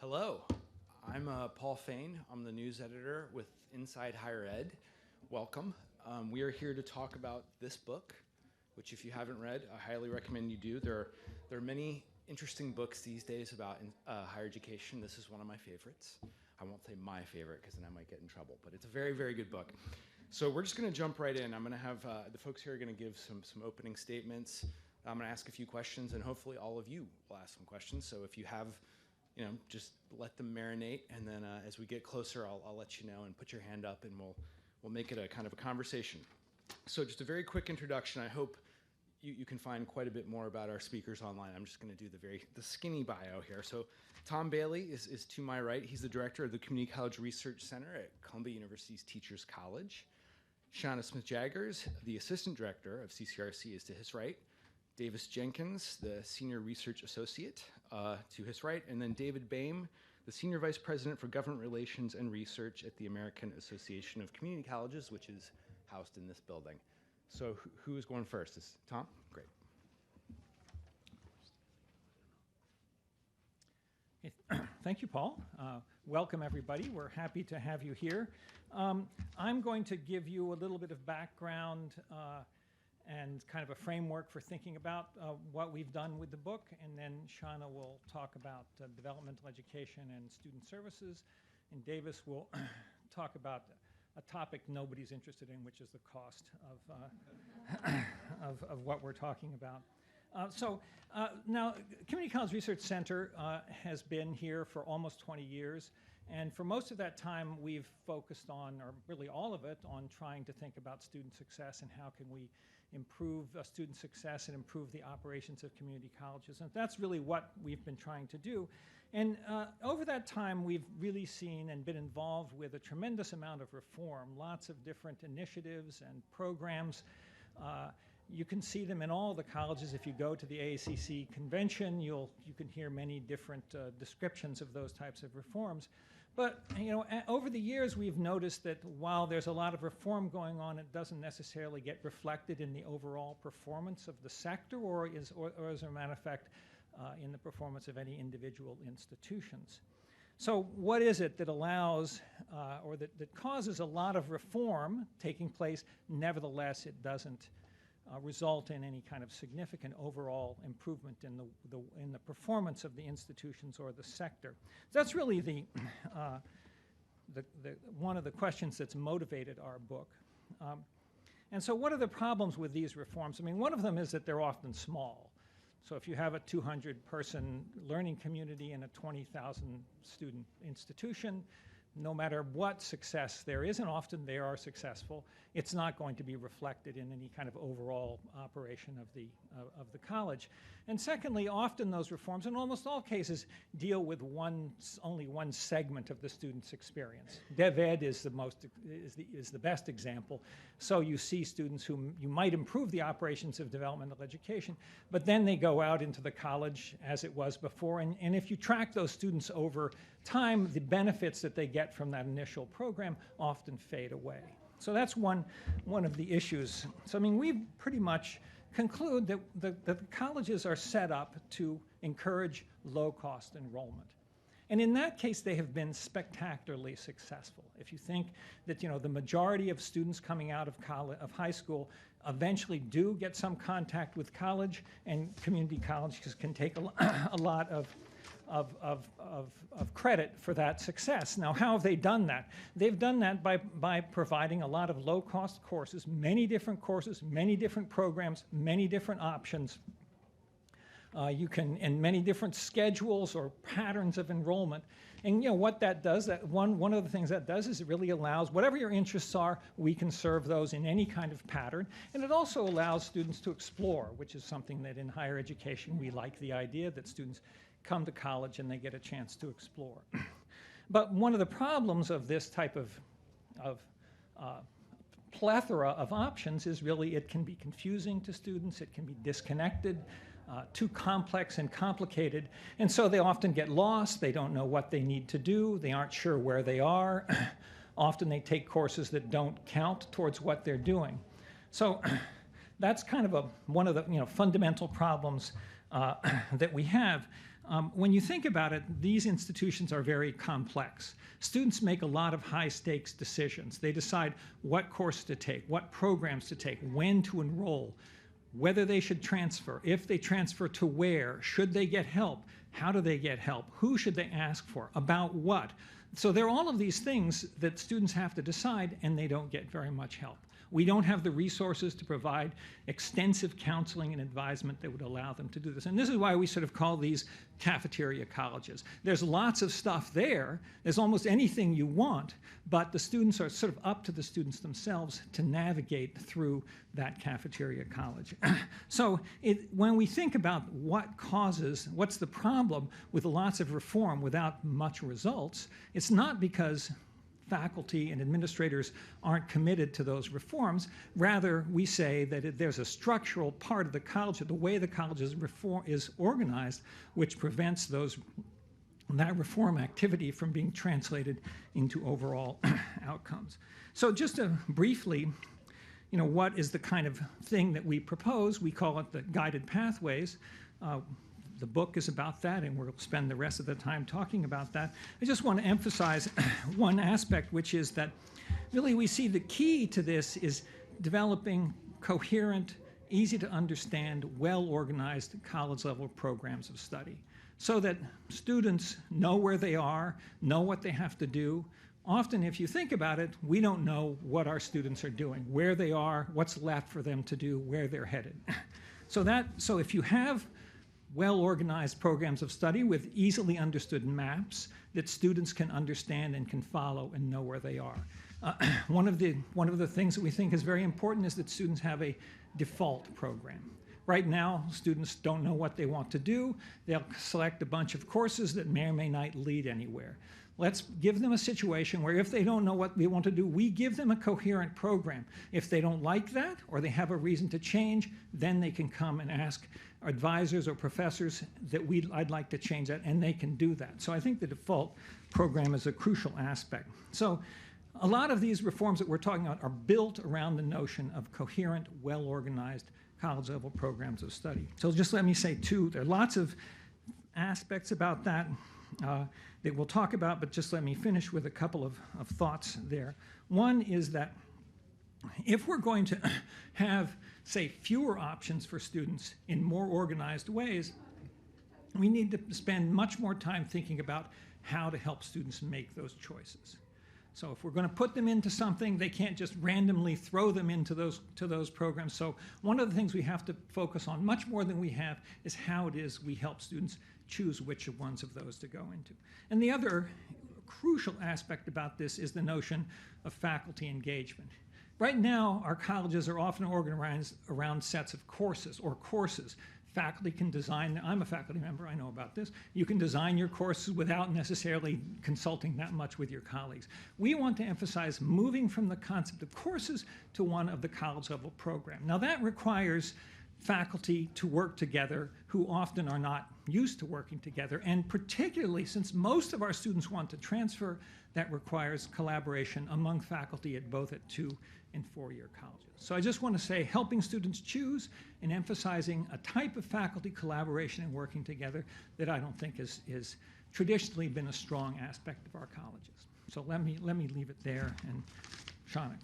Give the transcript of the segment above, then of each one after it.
Hello, I'm Paul Fain. I'm the news editor with Inside Higher Ed. Welcome. We are here to talk about this book, which if you haven't read, I highly recommend you do. There are many interesting books these days about higher education. This is one of my favorites. I won't say my favorite because then I might get in trouble, but it's a very, very good book. So we're just going to jump right in. I'm going to have the folks here are going to give some opening statements. I'm going to ask a few questions, and hopefully all of you will ask some questions. So if you have, just let them marinate, and then as we get closer, I'll let you know and put your hand up, and we'll make it a kind of a conversation. So just a very quick introduction. I hope you can find quite a bit more about our speakers online. I'm just going to do the skinny bio here. So Tom Bailey is to my right. He's the director of the Community College Research Center at Columbia University's Teachers College. Shanna Smith Jaggars, the assistant director of CCRC, is to his right. Davis Jenkins, the senior research associate, to his right. And then David Baime, the senior vice president for government relations and research at the American Association of Community Colleges, which is housed in this building. So who is going first? Is Tom? Great. Thank you, Paul. Welcome, everybody. We're happy to have you here. I'm going to give you a little bit of background and kind of a framework for thinking about what we've done with the book, and then Shanna will talk about developmental education and student services, and Davis will talk about a topic nobody's interested in, which is the cost of what we're talking about. Now, Community College Research Center has been here for almost 20 years, and for most of that time we've focused on, or really all of it, on trying to think about student success and how can we improve student success and improve the operations of community colleges. And that's really what we've been trying to do. And over that time, we've really seen and been involved with a tremendous amount of reform, lots of different initiatives and programs. You can see them in all the colleges. If you go to the AACC convention, you can hear many different descriptions of those types of reforms. But over the years, we've noticed that while there's a lot of reform going on, it doesn't necessarily get reflected in the overall performance of the sector, or as a matter of fact, in the performance of any individual institutions. So what is it that allows, or that causes a lot of reform taking place, nevertheless it doesn't result in any kind of significant overall improvement in the performance of the institutions or the sector? That's really one of the questions that's motivated our book. And so what are the problems with these reforms? I mean, one of them is that they're often small. So if you have a 200-person learning community in a 20,000 student institution, no matter what success there is, and often they are successful, it's not going to be reflected in any kind of overall operation of the college. And secondly, often those reforms, in almost all cases, deal with only one segment of the student's experience. Dev Ed is the best example. So you see students whom you might improve the operations of developmental education, but then they go out into the college as it was before, and if you track those students over time, the benefits that they get from that initial program often fade away. So that's one of the issues. So I mean, we pretty much conclude that the colleges are set up to encourage low-cost enrollment. And in that case, they have been spectacularly successful. If you think that the majority of students coming out of high school eventually do get some contact with college, and community colleges can take a lot of credit for that success. Now, how have they done that? They've done that by providing a lot of low-cost courses, many different programs, many different options. And many different schedules or patterns of enrollment. And what that does, one of the things that does is it really allows, whatever your interests are, we can serve those in any kind of pattern. And it also allows students to explore, which is something that in higher education we like the idea that students come to college and they get a chance to explore. But one of the problems of this type of plethora of options is really it can be confusing to students, it can be disconnected, too complex and complicated, and so they often get lost, they don't know what they need to do, they aren't sure where they are. Often they take courses that don't count towards what they're doing. So that's kind of one of the fundamental problems that we have. When you think about it, these institutions are very complex. Students make a lot of high-stakes decisions. They decide what course to take, what programs to take, when to enroll, whether they should transfer, if they transfer to where, should they get help, how do they get help, who should they ask for, about what. So there are all of these things that students have to decide, and they don't get very much help. We don't have the resources to provide extensive counseling and advisement that would allow them to do this. And this is why we sort of call these cafeteria colleges. There's lots of stuff there. There's almost anything you want, but the students are sort of up to the students themselves to navigate through that cafeteria college. So when we think about what's the problem with lots of reform without much results, it's not because faculty and administrators aren't committed to those reforms. Rather, we say that there's a structural part of the college, the way the college is organized, which prevents that reform activity from being translated into overall outcomes. So just to briefly, what is the kind of thing that we propose? We call it the guided pathways. The book is about that, and we'll spend the rest of the time talking about that. I just want to emphasize one aspect, which is that really we see the key to this is developing coherent, easy to understand, well-organized college-level programs of study so that students know where they are, know what they have to do. Often, if you think about it, we don't know what our students are doing, where they are, what's left for them to do, where they're headed. So if you have well-organized programs of study with easily understood maps that students can understand and can follow and know where they are. One of the things that we think is very important is that students have a default program. Right now, students don't know what they want to do. They'll select a bunch of courses that may or may not lead anywhere. Let's give them a situation where if they don't know what they want to do, we give them a coherent program. If they don't like that or they have a reason to change, then they can come and ask advisors or professors that I'd like to change that, and they can do that. So I think the default program is a crucial aspect. So a lot of these reforms that we're talking about are built around the notion of coherent, well-organized college-level programs of study. So just let me say there are lots of aspects about that that we'll talk about, but just let me finish with a couple of thoughts there. One is that if we're going to have, say, fewer options for students in more organized ways, we need to spend much more time thinking about how to help students make those choices. So if we're going to put them into something, they can't just randomly throw them into those programs. So one of the things we have to focus on much more than we have is how it is we help students choose which ones of those to go into. And the other crucial aspect about this is the notion of faculty engagement. Right now, our colleges are often organized around sets of courses or courses. Faculty can design, I'm a faculty member, I know about this. You can design your courses without necessarily consulting that much with your colleagues. We want to emphasize moving from the concept of courses to one of the college level program. Now that requires faculty to work together who often are not used to working together, and particularly since most of our students want to transfer, that requires collaboration among faculty at both 2- and 4-year colleges. So I just want to say helping students choose and emphasizing a type of faculty collaboration and working together that I don't think is traditionally been a strong aspect of our colleges. So let me leave it there, and Shanna.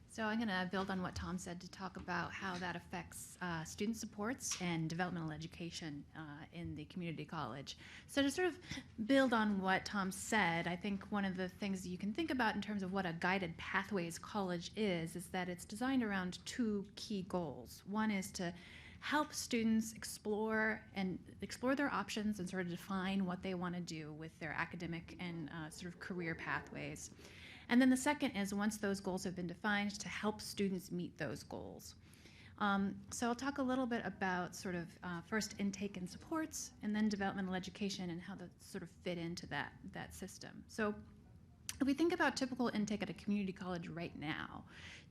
So I'm going to build on what Tom said to talk about how that affects student supports and developmental education in the community college. So to sort of build on what Tom said, I think one of the things that you can think about in terms of what a guided pathways college is that it's designed around 2 key goals. One is to help students explore their options and sort of define what they want to do with their academic and sort of career pathways. And then the second is, once those goals have been defined, to help students meet those goals. So I'll talk a little bit about sort of first intake and supports, and then developmental education and how that sort of fit into that system. So if we think about typical intake at a community college right now,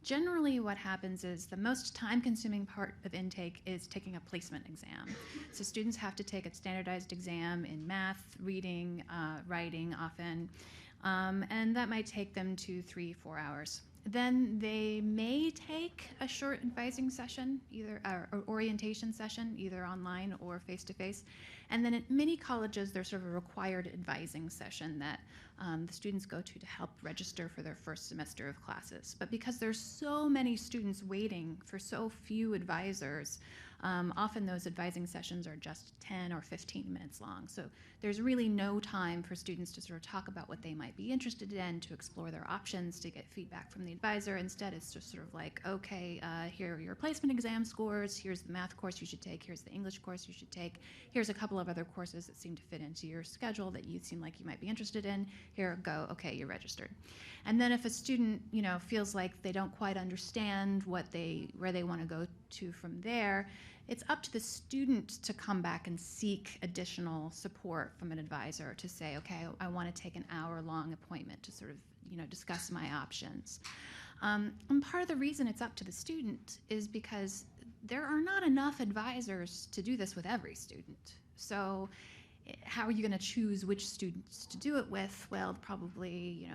generally what happens is the most time-consuming part of intake is taking a placement exam. So students have to take a standardized exam in math, reading, writing often, and that might take them 2, 3, 4 hours. Then they may take a short advising session, either or orientation session, either online or face-to-face. And then at many colleges, there's sort of a required advising session that the students go to help register for their first semester of classes. But because there's so many students waiting for so few advisors, often those advising sessions are just 10 or 15 minutes long. So there's really no time for students to sort of talk about what they might be interested in, to explore their options, to get feedback from the advisor. Instead, it's just sort of like, okay, here are your placement exam scores, here's the math course you should take, here's the English course you should take, here's a couple of other courses that seem to fit into your schedule that you seem like you might be interested in, here, go, okay, you're registered. And then if a student, feels like they don't quite understand where they want to go to from there, it's up to the student to come back and seek additional support from an advisor to say, okay, I want to take an hour-long appointment to sort of, discuss my options. And part of the reason it's up to the student is because there are not enough advisors to do this with every student. So how are you going to choose which students to do it with? Well, probably,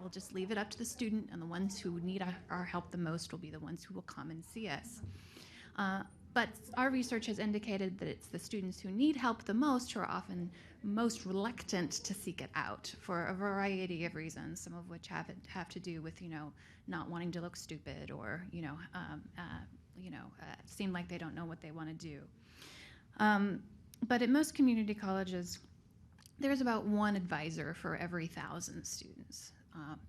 we'll just leave it up to the student, and the ones who need our help the most will be the ones who will come and see us. But our research has indicated that it's the students who need help the most who are often most reluctant to seek it out for a variety of reasons, some of which have to do with, not wanting to look stupid or, seem like they don't know what they want to do. But at most community colleges, there's about one advisor for every 1,000 students.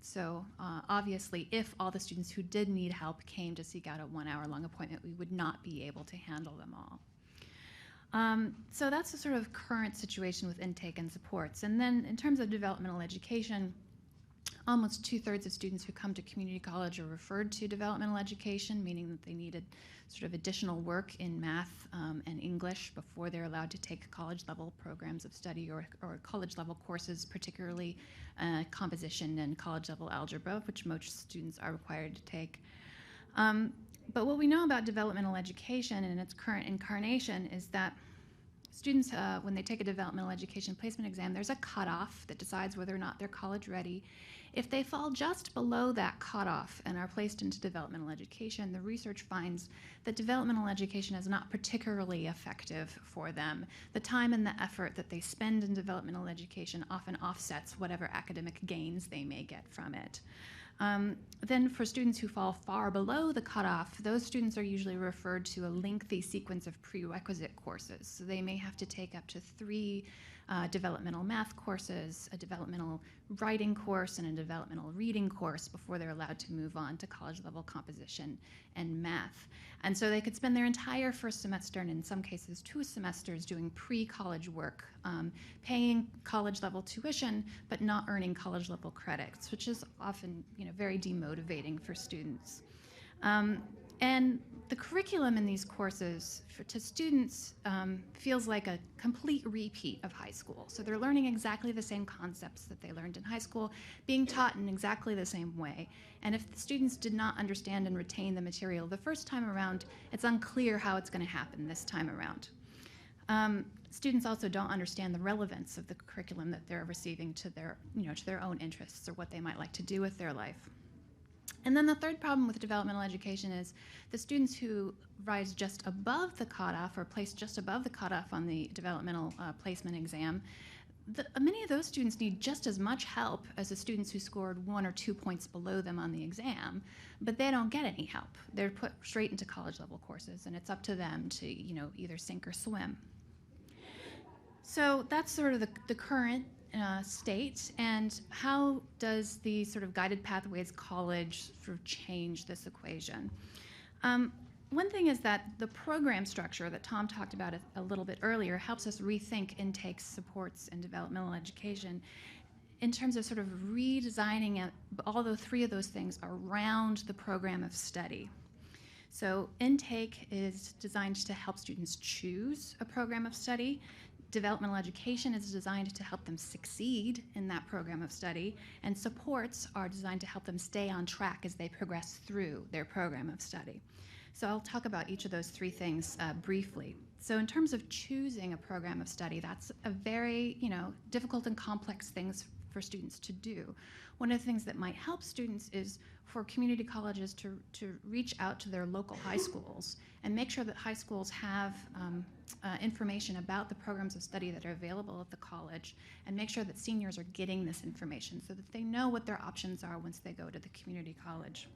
So obviously, if all the students who did need help came to seek out a 1 hour-long appointment, we would not be able to handle them all. So that's the sort of current situation with intake and supports. And then in terms of developmental education, almost 2/3 of students who come to community college are referred to developmental education, meaning that they needed sort of additional work in math and English before they're allowed to take college-level programs of study or college-level courses, particularly composition and college-level algebra, which most students are required to take. But what we know about developmental education in its current incarnation is that students, when they take a developmental education placement exam, there's a cutoff that decides whether or not they're college ready. If they fall just below that cutoff and are placed into developmental education, the research finds that developmental education is not particularly effective for them. The time and the effort that they spend in developmental education often offsets whatever academic gains they may get from it. Then for students who fall far below the cutoff, those students are usually referred to a lengthy sequence of prerequisite courses. So they may have to take up to 3 developmental math courses, a developmental writing course, and a developmental reading course before they're allowed to move on to college-level composition and math. And so they could spend their entire first semester, and in some cases 2 semesters, doing pre-college work, paying college-level tuition, but not earning college-level credits, which is often, very demotivating for students. And the curriculum in these courses to students feels like a complete repeat of high school. So they're learning exactly the same concepts that they learned in high school, being taught in exactly the same way. And if the students did not understand and retain the material the first time around, it's unclear how it's going to happen this time around. Students also don't understand the relevance of the curriculum that they're receiving to their, to their own interests or what they might like to do with their life. And then the third problem with developmental education is the students who rise just above the cutoff or placed just above the cutoff on the developmental placement exam, many of those students need just as much help as the students who scored 1 or 2 points below them on the exam, but they don't get any help. They're put straight into college-level courses, and it's up to them to, either sink or swim. So that's sort of the current state, and how does the sort of guided pathways college sort of change this equation? One thing is that the program structure that Tom talked about a little bit earlier helps us rethink intakes, supports, and developmental education in terms of sort of redesigning all the 3 of those things around the program of study. So intake is designed to help students choose a program of study. Developmental education is designed to help them succeed in that program of study, and supports are designed to help them stay on track as they progress through their program of study. So I'll talk about each of those 3 things briefly. So in terms of choosing a program of study, that's a very difficult and complex thing for students to do. One of the things that might help students is for community colleges to reach out to their local high schools and make sure that high schools have information about the programs of study that are available at the college, and make sure that seniors are getting this information so that they know what their options are once they go to the community college.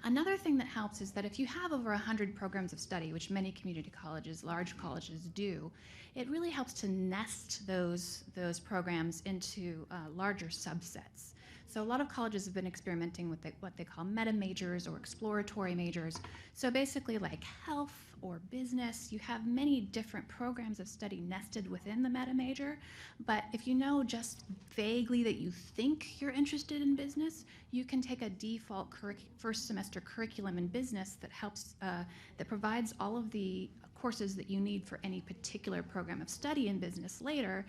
Another thing that helps is that if you have over 100 programs of study, which many community colleges, large colleges do, it really helps to nest those programs into larger subsets. So a lot of colleges have been experimenting with what they call meta majors or exploratory majors. So basically like health or business, you have many different programs of study nested within the meta major. But if you know just vaguely that you think you're interested in business, you can take a default first semester curriculum in business that helps, that provides all of the courses that you need for any particular program of study in business later,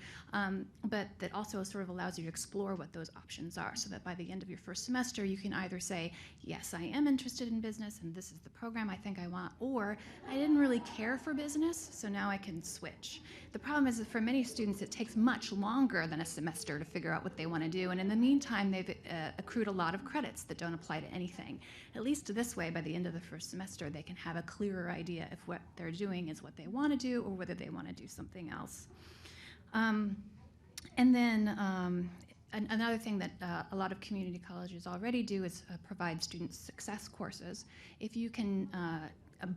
but that also sort of allows you to explore what those options are, so that by the end of your first semester you can either say, yes, I am interested in business and this is the program I think I want, or I didn't really care for business, so now I can switch. The problem is that for many students it takes much longer than a semester to figure out what they want to do, and in the meantime they've accrued a lot of credits that don't apply to anything. At least this way, by the end of the first semester, they can have a clearer idea if what they're doing is what they want to do or whether they want to do something else. And then another thing that a lot of community colleges already do is provide student success courses. If you can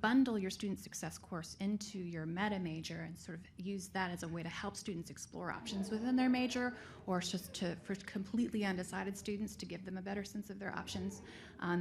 bundle your student success course into your meta major and sort of use that as a way to help students explore options within their major, or just for completely undecided students to give them a better sense of their options,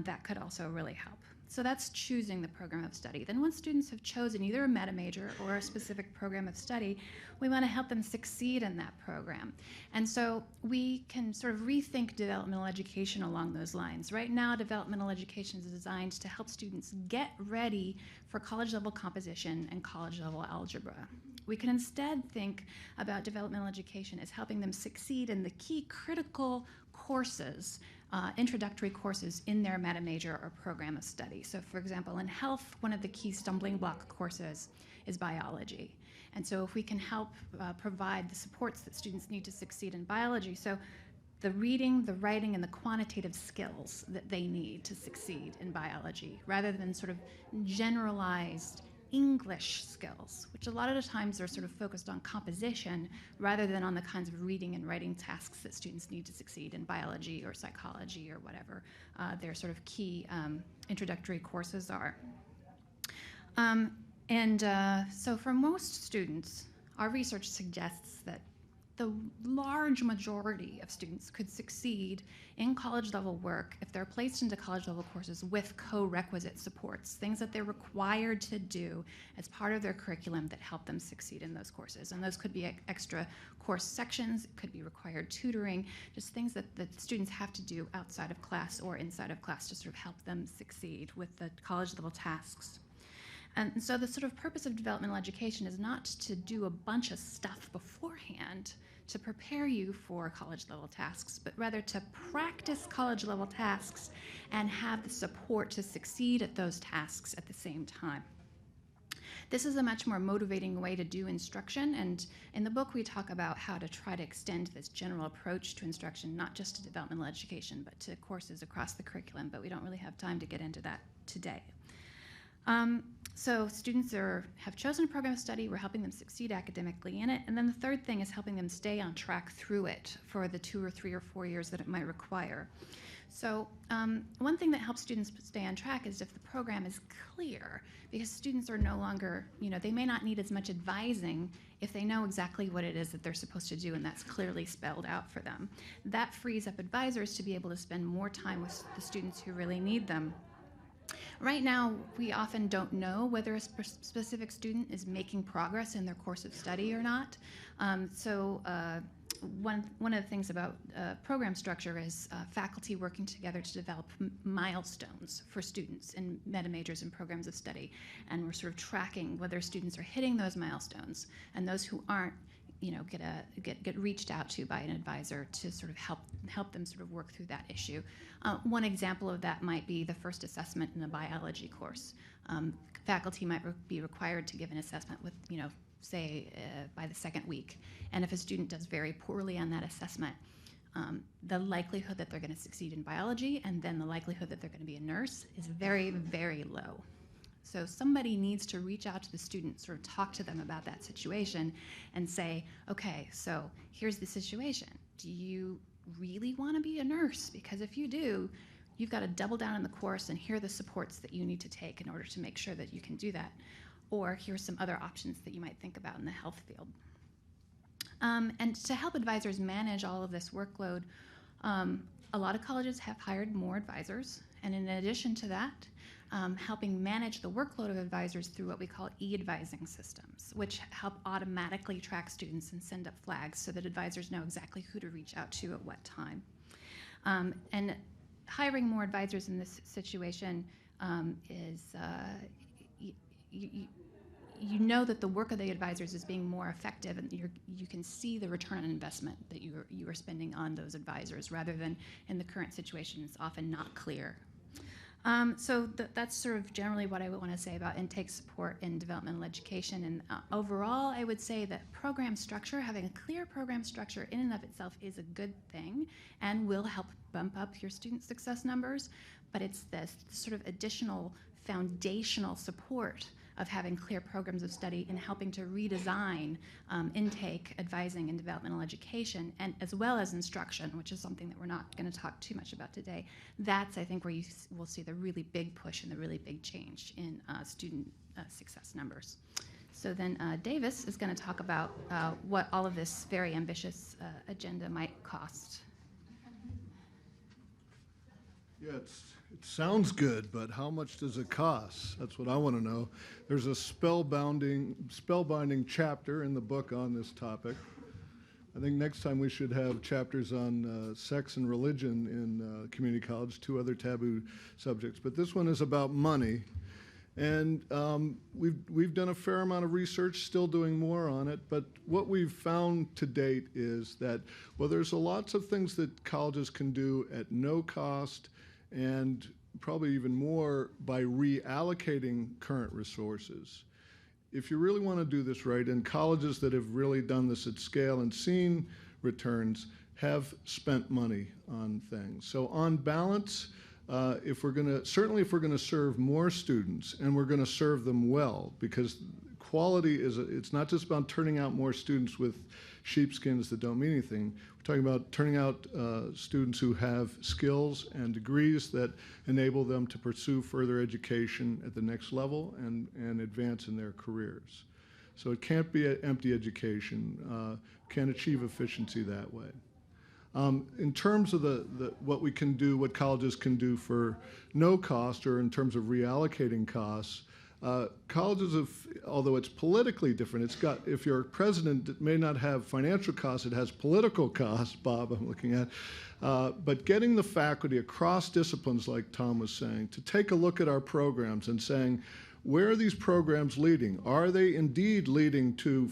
that could also really help. So that's choosing the program of study. Then once students have chosen either a meta major or a specific program of study, we want to help them succeed in that program. And so we can sort of rethink developmental education along those lines. Right now, developmental education is designed to help students get ready for college-level composition and college-level algebra. We can instead think about developmental education as helping them succeed in the key critical courses, introductory courses in their meta major or program of study. So for example, in health, one of the key stumbling block courses is biology. And so if we can help provide the supports that students need to succeed in biology, so the reading, the writing, and the quantitative skills that they need to succeed in biology, rather than sort of generalized English skills, which a lot of the times are sort of focused on composition rather than on the kinds of reading and writing tasks that students need to succeed in biology or psychology or whatever their sort of key introductory courses are. So for most students, our research suggests that the large majority of students could succeed in college-level work if they're placed into college-level courses with co-requisite supports, things that they're required to do as part of their curriculum that help them succeed in those courses. And those could be extra course sections, it could be required tutoring, just things that the students have to do outside of class or inside of class to sort of help them succeed with the college-level tasks. And so the sort of purpose of developmental education is not to do a bunch of stuff beforehand to prepare you for college-level tasks, but rather to practice college-level tasks and have the support to succeed at those tasks at the same time. This is a much more motivating way to do instruction, and in the book we talk about how to try to extend this general approach to instruction, not just to developmental education, but to courses across the curriculum, but we don't really have time to get into that today. So students have chosen a program of study, we're helping them succeed academically in it, and then the third thing is helping them stay on track through it for the 2 or 3 or 4 years that it might require. So one thing that helps students stay on track is if the program is clear, because students are no longer, they may not need as much advising if they know exactly what it is that they're supposed to do and that's clearly spelled out for them. That frees up advisors to be able to spend more time with the students who really need them. Right now, we often don't know whether a specific student is making progress in their course of study or not. One of the things about program structure is faculty working together to develop milestones for students in meta majors and programs of study. And we're sort of tracking whether students are hitting those milestones, and those who aren't, get reached out to by an advisor to sort of help them sort of work through that issue. One example of that might be the first assessment in a biology course. Faculty might be required to give an assessment with, say by the second week, and if a student does very poorly on that assessment, the likelihood that they're going to succeed in biology and then the likelihood that they're going to be a nurse is very, very low. So somebody needs to reach out to the student, sort of talk to them about that situation and say, okay, so here's the situation. Do you really want to be a nurse? Because if you do, you've got to double down on the course, and here are the supports that you need to take in order to make sure that you can do that. Or here's some other options that you might think about in the health field. And to help advisors manage all of this workload, a lot of colleges have hired more advisors, and in addition to that, helping manage the workload of advisors through what we call e-advising systems, which help automatically track students and send up flags so that advisors know exactly who to reach out to at what time. And hiring more advisors in this situation is, you know that the work of the advisors is being more effective, and you can see the return on investment that you are spending on those advisors, rather than in the current situation it's often not clear. So that's sort of generally what I would want to say about intake support in developmental education. And overall, I would say that program structure, having a clear program structure in and of itself is a good thing and will help bump up your student success numbers. But it's this sort of additional foundational support of having clear programs of study and helping to redesign intake, advising, and developmental education, and as well as instruction, which is something that we're not going to talk too much about today. That's, I think, where you will see the really big push and the really big change in student success numbers. So then Davis is going to talk about what all of this very ambitious agenda might cost. Yeah, it sounds good, but how much does it cost? That's what I want to know. There's a spellbinding chapter in the book on this topic. I think next time we should have chapters on sex and religion in community college, 2 other taboo subjects. But this one is about money. And we've done a fair amount of research, still doing more on it. But what we've found to date is that, well, there's lots of things that colleges can do at no cost, and probably even more by reallocating current resources. If you really want to do this right, and colleges that have really done this at scale and seen returns have spent money on things. So on balance, if we're going to serve more students, and we're going to serve them well, because quality it's not just about turning out more students with sheepskins that don't mean anything. We're talking about turning out students who have skills and degrees that enable them to pursue further education at the next level and advance in their careers. So it can't be an empty education. Can't achieve efficiency that way. In terms of what we can do, what colleges can do for no cost, or in terms of reallocating costs, colleges have, although it's politically different, if you're president, it may not have financial costs, it has political costs, Bob, I'm looking at. But getting the faculty across disciplines, like Tom was saying, to take a look at our programs and saying, where are these programs leading? Are they indeed leading to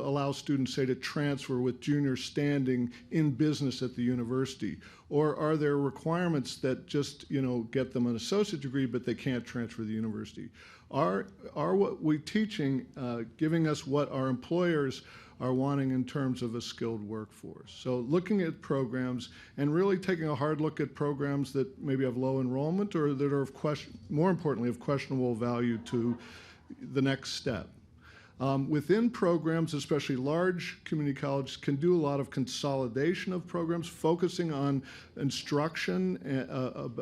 allow students, say, to transfer with junior standing in business at the university? Or are there requirements that just, get them an associate degree, but they can't transfer to the university? Are what we're teaching giving us what our employers are wanting in terms of a skilled workforce? So looking at programs and really taking a hard look at programs that maybe have low enrollment or that are more importantly, of questionable value to the next step. Within programs, especially large community colleges, can do a lot of consolidation of programs, focusing on instruction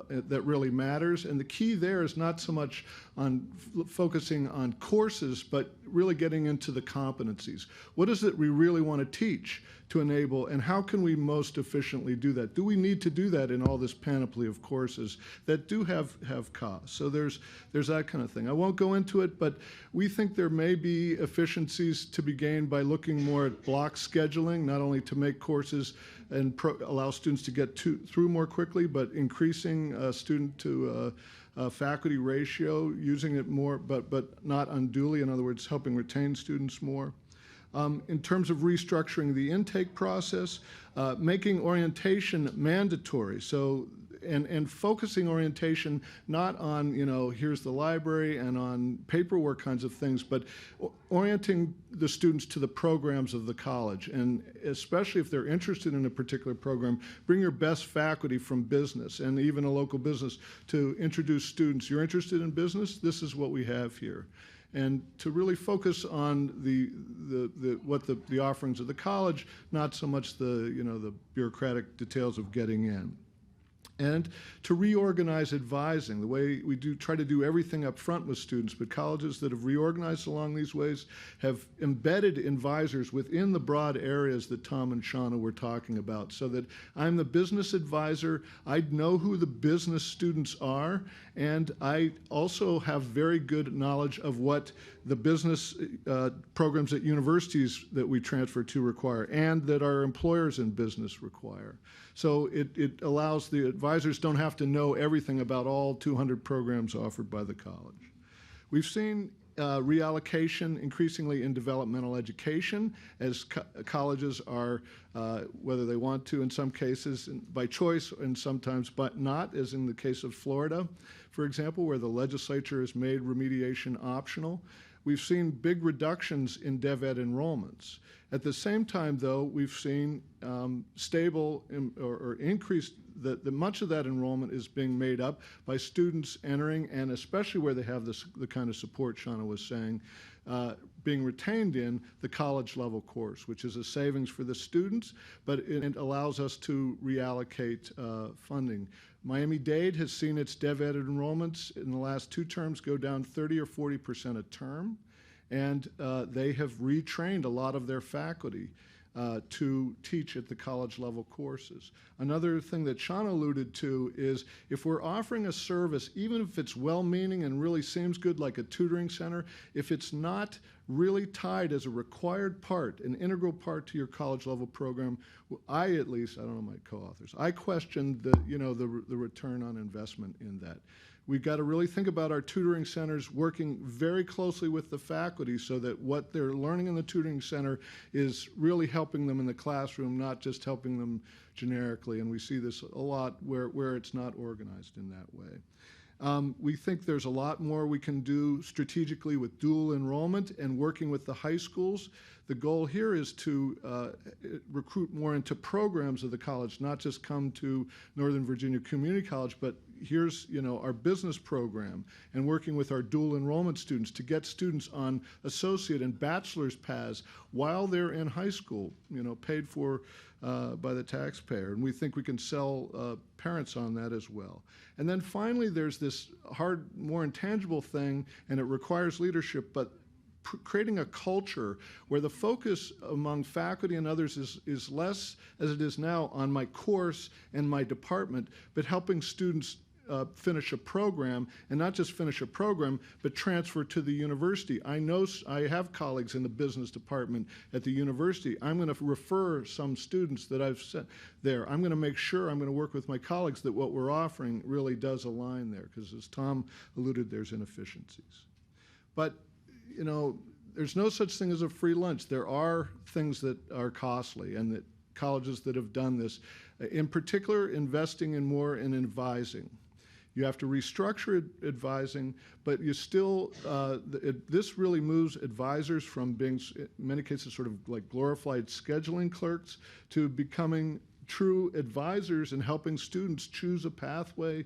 that really matters. And the key there is not so much on focusing on courses, but really getting into the competencies. What is it we really want to teach to enable, and how can we most efficiently do that? Do we need to do that in all this panoply of courses that do have costs? So there's that kind of thing. I won't go into it, but we think there may be efficiencies to be gained by looking more at block scheduling, not only to make courses and allow students to get through more quickly, but increasing student to faculty ratio, using it more, but not unduly, in other words, helping retain students more. In terms of restructuring the intake process, making orientation mandatory. So, and focusing orientation not on, here's the library and on paperwork kinds of things, but orienting the students to the programs of the college. And especially if they're interested in a particular program, bring your best faculty from business and even a local business to introduce students. You're interested in business? This is what we have here. And to really focus on the offerings of the college, not so much the bureaucratic details of getting in. And to reorganize advising, the way we try to do everything up front with students, but colleges that have reorganized along these ways have embedded advisors within the broad areas that Tom and Shanna were talking about, so that I'm the business advisor, I know who the business students are, and I also have very good knowledge of what the business programs at universities that we transfer to require and that our employers in business require. So it allows the advisors don't have to know everything about all 200 programs offered by the college. We've seen reallocation increasingly in developmental education as colleges are, whether they want to in some cases by choice and sometimes but not, as in the case of Florida, for example, where the legislature has made remediation optional. We've seen big reductions in dev ed enrollments. At the same time, though, we've seen stable or increased, that much of that enrollment is being made up by students entering, and especially where they have the kind of support Shanna was saying, being retained in the college level course, which is a savings for the students, but it allows us to reallocate funding. Miami-Dade has seen its dev ed enrollments in the last 2 terms go down 30 or 40% a term, and they have retrained a lot of their faculty to teach at the college level courses. Another thing that Shanna alluded to is if we're offering a service, even if it's well-meaning and really seems good like a tutoring center, if it's not really tied as a required part, an integral part to your college level program, I at least, I don't know my co-authors, I question the return on investment in that. We've got to really think about our tutoring centers working very closely with the faculty so that what they're learning in the tutoring center is really helping them in the classroom, not just helping them generically. And we see this a lot where it's not organized in that way. We think there's a lot more we can do strategically with dual enrollment and working with the high schools. The goal here is to recruit more into programs of the college, not just come to Northern Virginia Community College, but here's our business program and working with our dual enrollment students to get students on associate and bachelor's paths while they're in high school, paid for by the taxpayer. And we think we can sell parents on that as well. And then finally, there's this hard, more intangible thing, and it requires leadership, but creating a culture where the focus among faculty and others is less, as it is now, on my course and my department, but helping students finish a program, and not just finish a program, but transfer to the university. I know I have colleagues in the business department at the university. I'm going to refer some students that I've sent there. I'm going to make sure, I'm going to work with my colleagues that what we're offering really does align there, because as Tom alluded, there's inefficiencies. But there's no such thing as a free lunch. There are things that are costly, and that colleges that have done this, in particular, investing in more in advising. You have to restructure advising, but you still, this really moves advisors from being, in many cases, sort of like glorified scheduling clerks to becoming true advisors and helping students choose a pathway,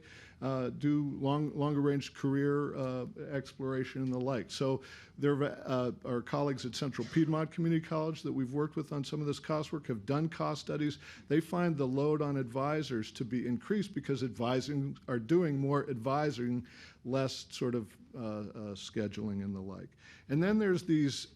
do longer range career exploration and the like. So there are colleagues at Central Piedmont Community College that we've worked with on some of this cost work, have done cost studies. They find the load on advisors to be increased because advising are doing more advising, less sort of scheduling and the like. And then there's these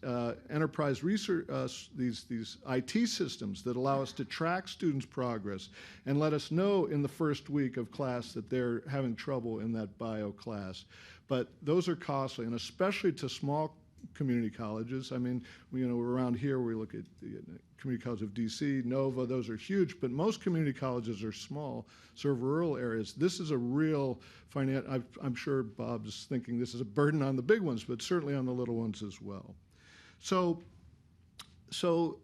enterprise research, these IT systems that allow us to track students' progress and let us know in the first week of class that they're having trouble in that bio class. But those are costly, and especially to small community colleges. I mean, around here we look at the Community College of DC, Nova, those are huge, but most community colleges are small, serve rural areas. This is a real I'm sure Bob's thinking this is a burden on the big ones, but certainly on the little ones as well. So So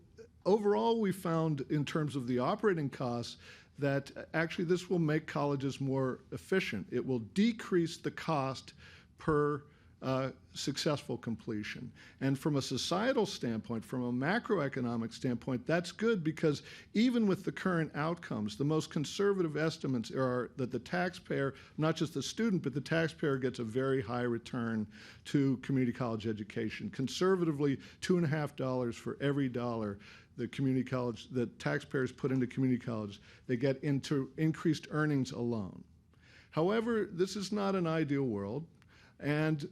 overall, we found in terms of the operating costs that actually this will make colleges more efficient. It will decrease the cost per successful completion. And from a societal standpoint, from a macroeconomic standpoint, that's good because even with the current outcomes, the most conservative estimates are that the taxpayer, not just the student, but the taxpayer gets a very high return to community college education. Conservatively, $2.50 for every dollar the community college, the taxpayers put into community college, they get into increased earnings alone. However, this is not an ideal world. And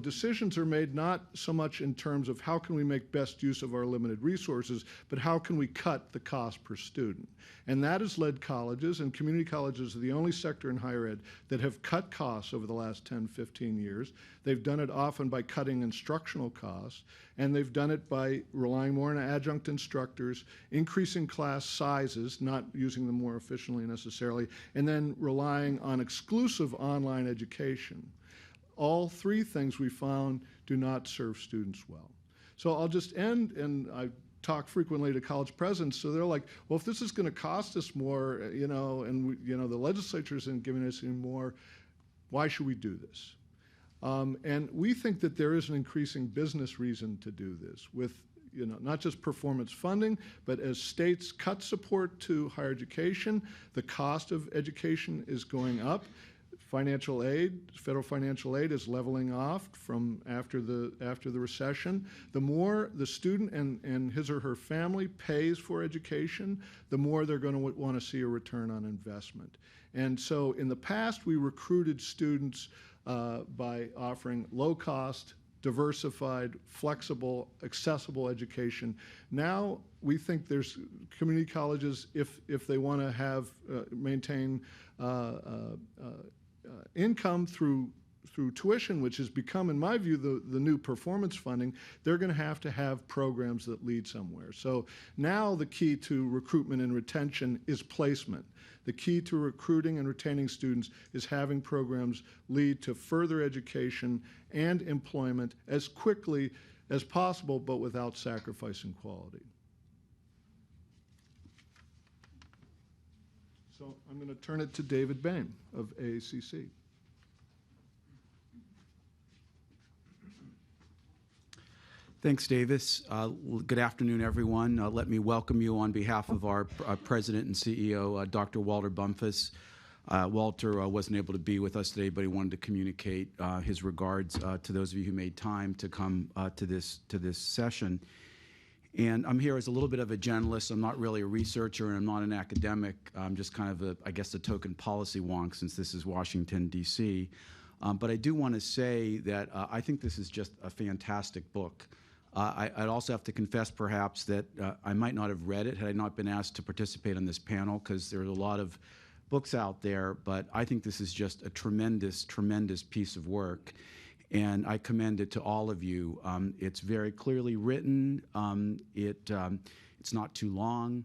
decisions are made not so much in terms of how can we make best use of our limited resources, but how can we cut the cost per student. And that has led colleges, and community colleges are the only sector in higher ed that have cut costs over the last 10, 15 years. They've done it often by cutting instructional costs, and they've done it by relying more on adjunct instructors, increasing class sizes, not using them more efficiently necessarily, and then relying on exclusive online education. All three things we found do not serve students well. So I'll just end, and I talk frequently to college presidents, so they're like, well, if this is going to cost us more, and the legislature isn't giving us any more, why should we do this? And we think that there is an increasing business reason to do this with not just performance funding, but as states cut support to higher education, the cost of education is going up. Financial aid, federal financial aid is leveling off from after the recession. The more the student and his or her family pays for education, the more they're going to want to see a return on investment. And so in the past, we recruited students by offering low-cost, diversified, flexible, accessible education. Now we think there's community colleges, if they want to have maintain income through tuition, which has become, in my view, the new performance funding, they're going to have programs that lead somewhere. So now the key to recruitment and retention is placement. The key to recruiting and retaining students is having programs lead to further education and employment as quickly as possible, but without sacrificing quality. So I'm going to turn it to David Baime of AACC. Thanks, Davis. Good afternoon, everyone. Let me welcome you on behalf of our President and CEO, Dr. Walter Bumpus. Walter wasn't able to be with us today, but he wanted to communicate his regards to those of you who made time to come to this session. And I'm here as a little bit of a generalist. I'm not really a researcher, and I'm not an academic. I'm just kind of, I guess, a token policy wonk since this is Washington, D.C. But I do want to say that I think this is just a fantastic book. I'd also have to confess, perhaps, that I might not have read it had I not been asked to participate on this panel, because there are a lot of books out there. But I think this is just a tremendous, tremendous piece of work. And I commend it to all of you. It's very clearly written. It's not too long.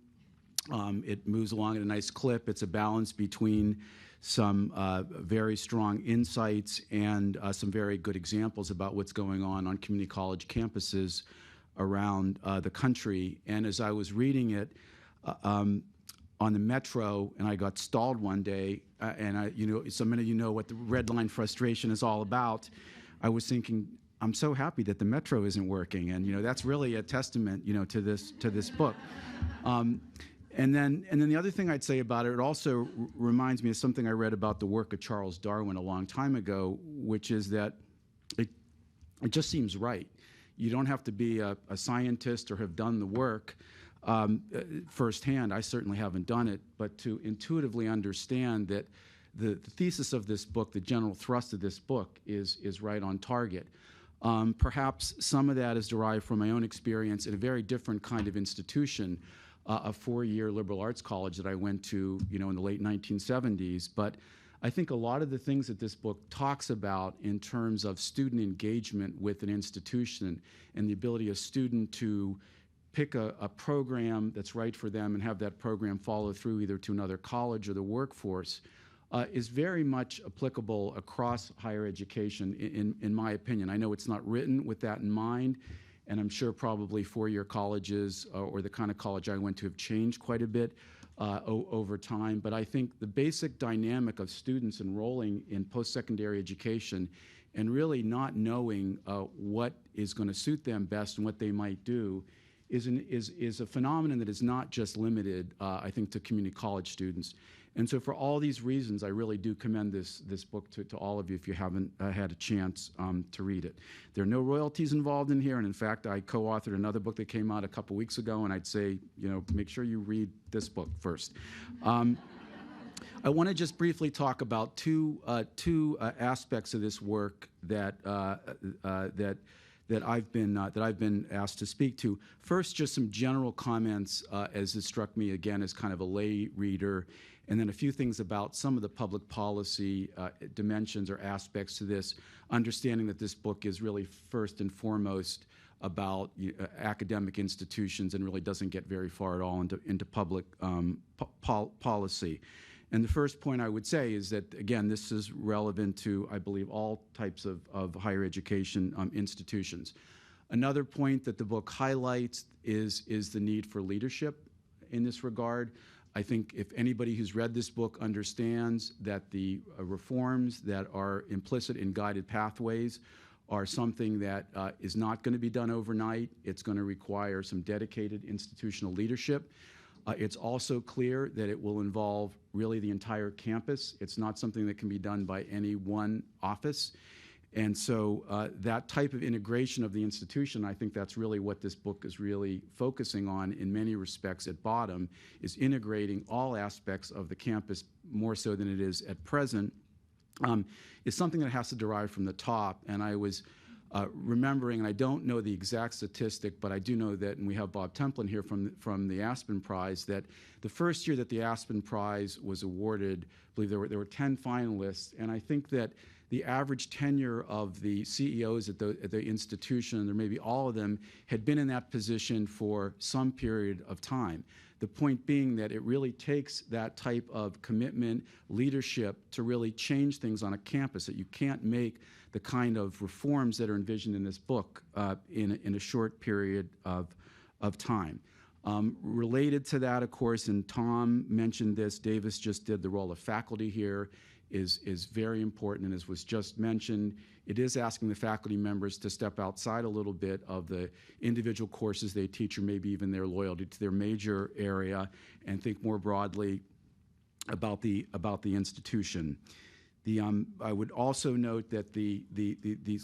It moves along at a nice clip. It's a balance between some very strong insights and some very good examples about what's going on community college campuses around the country. And as I was reading it on the Metro, and I got stalled one day, and some of you know what the red line frustration is all about. I was thinking, I'm so happy that the Metro isn't working, and that's really a testament, to this book. And then the other thing I'd say about it also reminds me of something I read about the work of Charles Darwin a long time ago, which is that it just seems right. You don't have to be a scientist or have done the work firsthand. I certainly haven't done it, but to intuitively understand that the thesis of this book, the general thrust of this book, is right on target. Perhaps some of that is derived from my own experience in a very different kind of institution, a four-year liberal arts college that I went to, in the late 1970s. But I think a lot of the things that this book talks about in terms of student engagement with an institution and the ability of a student to pick a program that's right for them and have that program follow through either to another college or the workforce is very much applicable across higher education, in my opinion. I know it's not written with that in mind, and I'm sure probably four-year colleges or the kind of college I went to have changed quite a bit over time. But I think the basic dynamic of students enrolling in post-secondary education and really not knowing what is going to suit them best and what they might do is a phenomenon that is not just limited, I think, to community college students. And so for all these reasons, I really do commend this book to all of you if you haven't had a chance to read it. There are no royalties involved in here, and in fact, I co-authored another book that came out a couple weeks ago, and I'd say, make sure you read this book first. I want to just briefly talk about two aspects of this work that I've been asked to speak to. First, just some general comments as it struck me again as kind of a lay reader, and then a few things about some of the public policy dimensions or aspects to this, understanding that this book is really first and foremost about academic institutions and really doesn't get very far at all into public policy. And the first point I would say is that, again, this is relevant to, I believe, all types of higher education institutions. Another point that the book highlights is the need for leadership in this regard. I think if anybody who's read this book understands that the reforms that are implicit in guided pathways are something that is not going to be done overnight. It's going to require some dedicated institutional leadership. It's also clear that it will involve really the entire campus. It's not something that can be done by any one office. And so that type of integration of the institution, I think that's really what this book is really focusing on in many respects at bottom, is integrating all aspects of the campus more so than it is at present, is something that has to derive from the top. And I was remembering, and I don't know the exact statistic, but I do know that, and we have Bob Templin here from the Aspen Prize, that the first year that the Aspen Prize was awarded, I believe there were 10 finalists, and I think that the average tenure of the CEOs at the institution, or maybe all of them, had been in that position for some period of time. The point being that it really takes that type of commitment, leadership, to really change things on a campus, that you can't make the kind of reforms that are envisioned in this book in a short period of time. Related to that, of course, and Tom mentioned this, Davis just did, the role of faculty here is very important, and as was just mentioned, it is asking the faculty members to step outside a little bit of the individual courses they teach, or maybe even their loyalty to their major area, and think more broadly about the institution. I would also note that the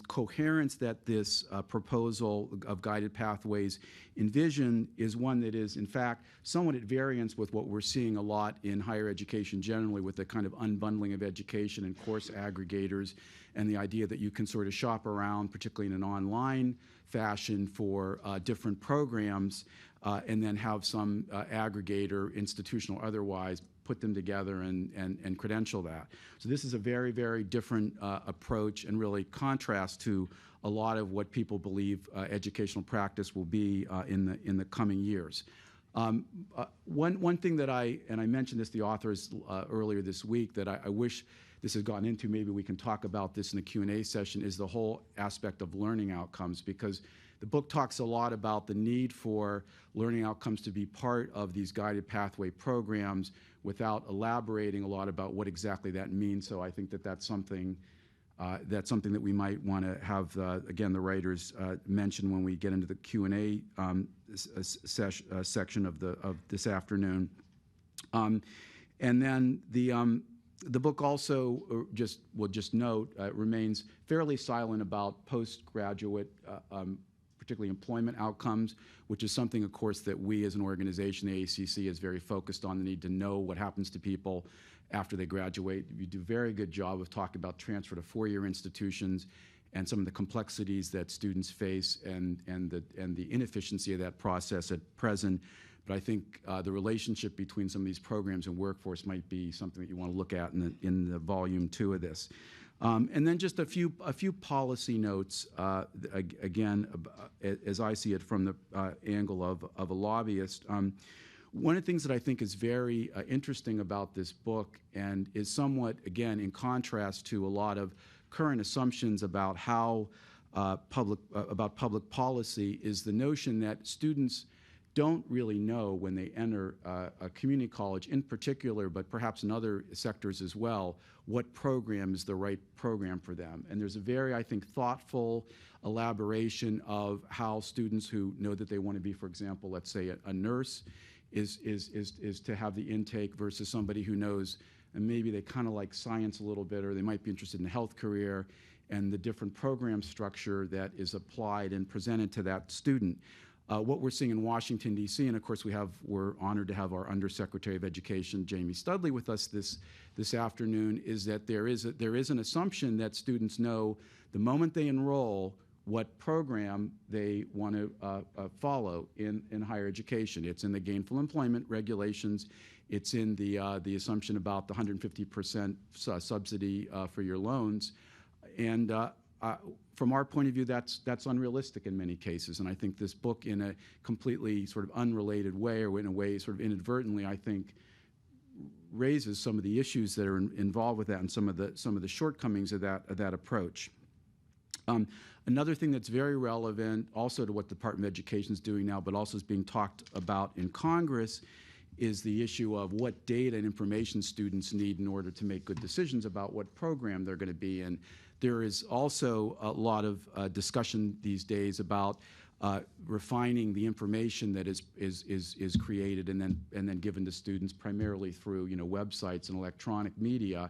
coherence that this proposal of guided pathways envision is one that is, in fact, somewhat at variance with what we're seeing a lot in higher education generally, with the kind of unbundling of education and course aggregators, and the idea that you can sort of shop around, particularly in an online fashion, for different programs, and then have some aggregator, institutional or otherwise, put them together and credential that. So this is a very, very different approach, and really contrast to a lot of what people believe educational practice will be in the coming years. One thing that I mentioned this to the authors earlier this week, that I wish this has gotten into, maybe we can talk about this in the Q&A session, is the whole aspect of learning outcomes, because the book talks a lot about the need for learning outcomes to be part of these guided pathway programs without elaborating a lot about what exactly that means. So I think that that's something that we might want to have, again, the writers mention when we get into the Q&A section of this afternoon. And then the book also, we'll just note, remains fairly silent about postgraduate, particularly employment outcomes, which is something, of course, that we as an organization, the AACC, is very focused on, the need to know what happens to people after they graduate. We do a very good job of talking about transfer to four-year institutions and some of the complexities that students face and the inefficiency of that process at present. But I think the relationship between some of these programs and workforce might be something that you want to look at in the volume 2 of this. And then just a few policy notes, again, as I see it from the angle of a lobbyist. One of the things that I think is very interesting about this book, and is somewhat, again, in contrast to a lot of current assumptions about how about public policy is the notion that students don't really know when they enter a community college in particular, but perhaps in other sectors as well, what program is the right program for them. And there's a very, I think, thoughtful elaboration of how students who know that they want to be, for example, let's say a nurse, is to have the intake versus somebody who knows and maybe they kind of like science a little bit, or they might be interested in a health career, and the different program structure that is applied and presented to that student. What we're seeing in Washington, D.C., and of course we're honored to have our Undersecretary of Education, Jamie Studley, with us this afternoon, is that there is an assumption that students know the moment they enroll what program they want to follow in higher education. It's in the gainful employment regulations. It's in the assumption about the 150% subsidy for your loans. And from our point of view, that's unrealistic in many cases. And I think this book, in a completely sort of unrelated way, or in a way sort of inadvertently, I think raises some of the issues that are involved with that and some of the shortcomings of that approach. Another thing that's very relevant also to what the Department of Education is doing now, but also is being talked about in Congress, is the issue of what data and information students need in order to make good decisions about what program they're going to be in. There is also a lot of discussion these days about refining the information that is created and then given to students primarily through websites and electronic media.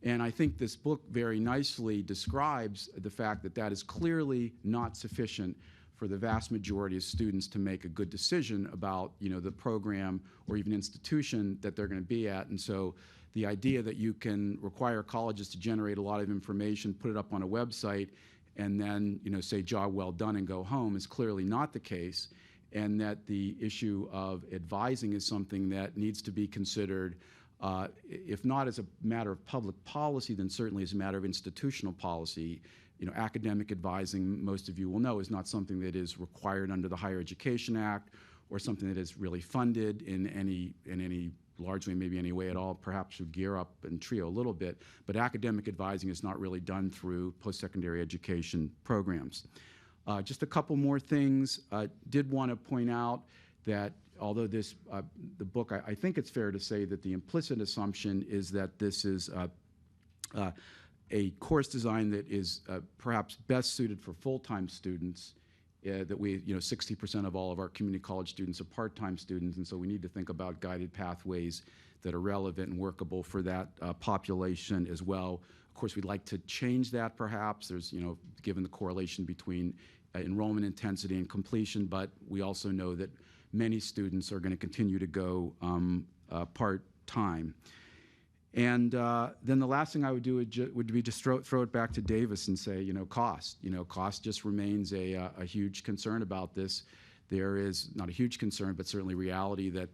And I think this book very nicely describes the fact that that is clearly not sufficient for the vast majority of students to make a good decision about the program or even institution that they're going to be at. And so the idea that you can require colleges to generate a lot of information, put it up on a website, and then say job well done and go home is clearly not the case, and that the issue of advising is something that needs to be considered, if not as a matter of public policy, then certainly as a matter of institutional policy. Academic advising, most of you will know, is not something that is required under the Higher Education Act or something that is really funded in any largely maybe any way at all, perhaps through Gear Up and TRIO a little bit, but academic advising is not really done through post-secondary education programs. Just a couple more things. Did want to point out that although the book, I think it's fair to say that the implicit assumption is that this is a course design that is perhaps best suited for full-time students, that 60% of all of our community college students are part-time students, and so we need to think about guided pathways that are relevant and workable for that population as well. Of course, we'd like to change that perhaps. There's, given the correlation between enrollment intensity and completion, but we also know that many students are going to continue to go part-time. And then the last thing I would do would be just throw it back to Davis and say, cost. Cost just remains a huge concern about this. There is not a huge concern, but certainly reality that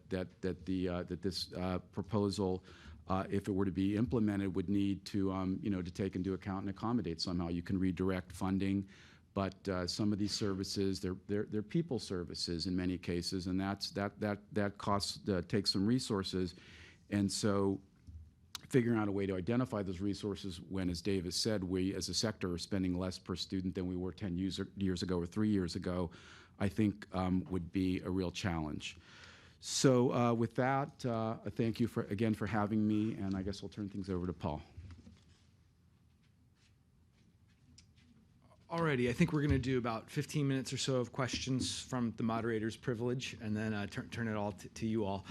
this proposal, if it were to be implemented, would need to to take into account and accommodate somehow. You can redirect funding, but some of these services, they're people services in many cases, and that costs takes some resources, and so figuring out a way to identify those resources when, as Davis said, we as a sector are spending less per student than we were 10 years ago or 3 years ago, I think would be a real challenge. So with that, thank you again for having me, and I guess I'll turn things over to Paul. Alrighty, I think we're going to do about 15 minutes or so of questions from the moderator's privilege, and then turn it all to you all.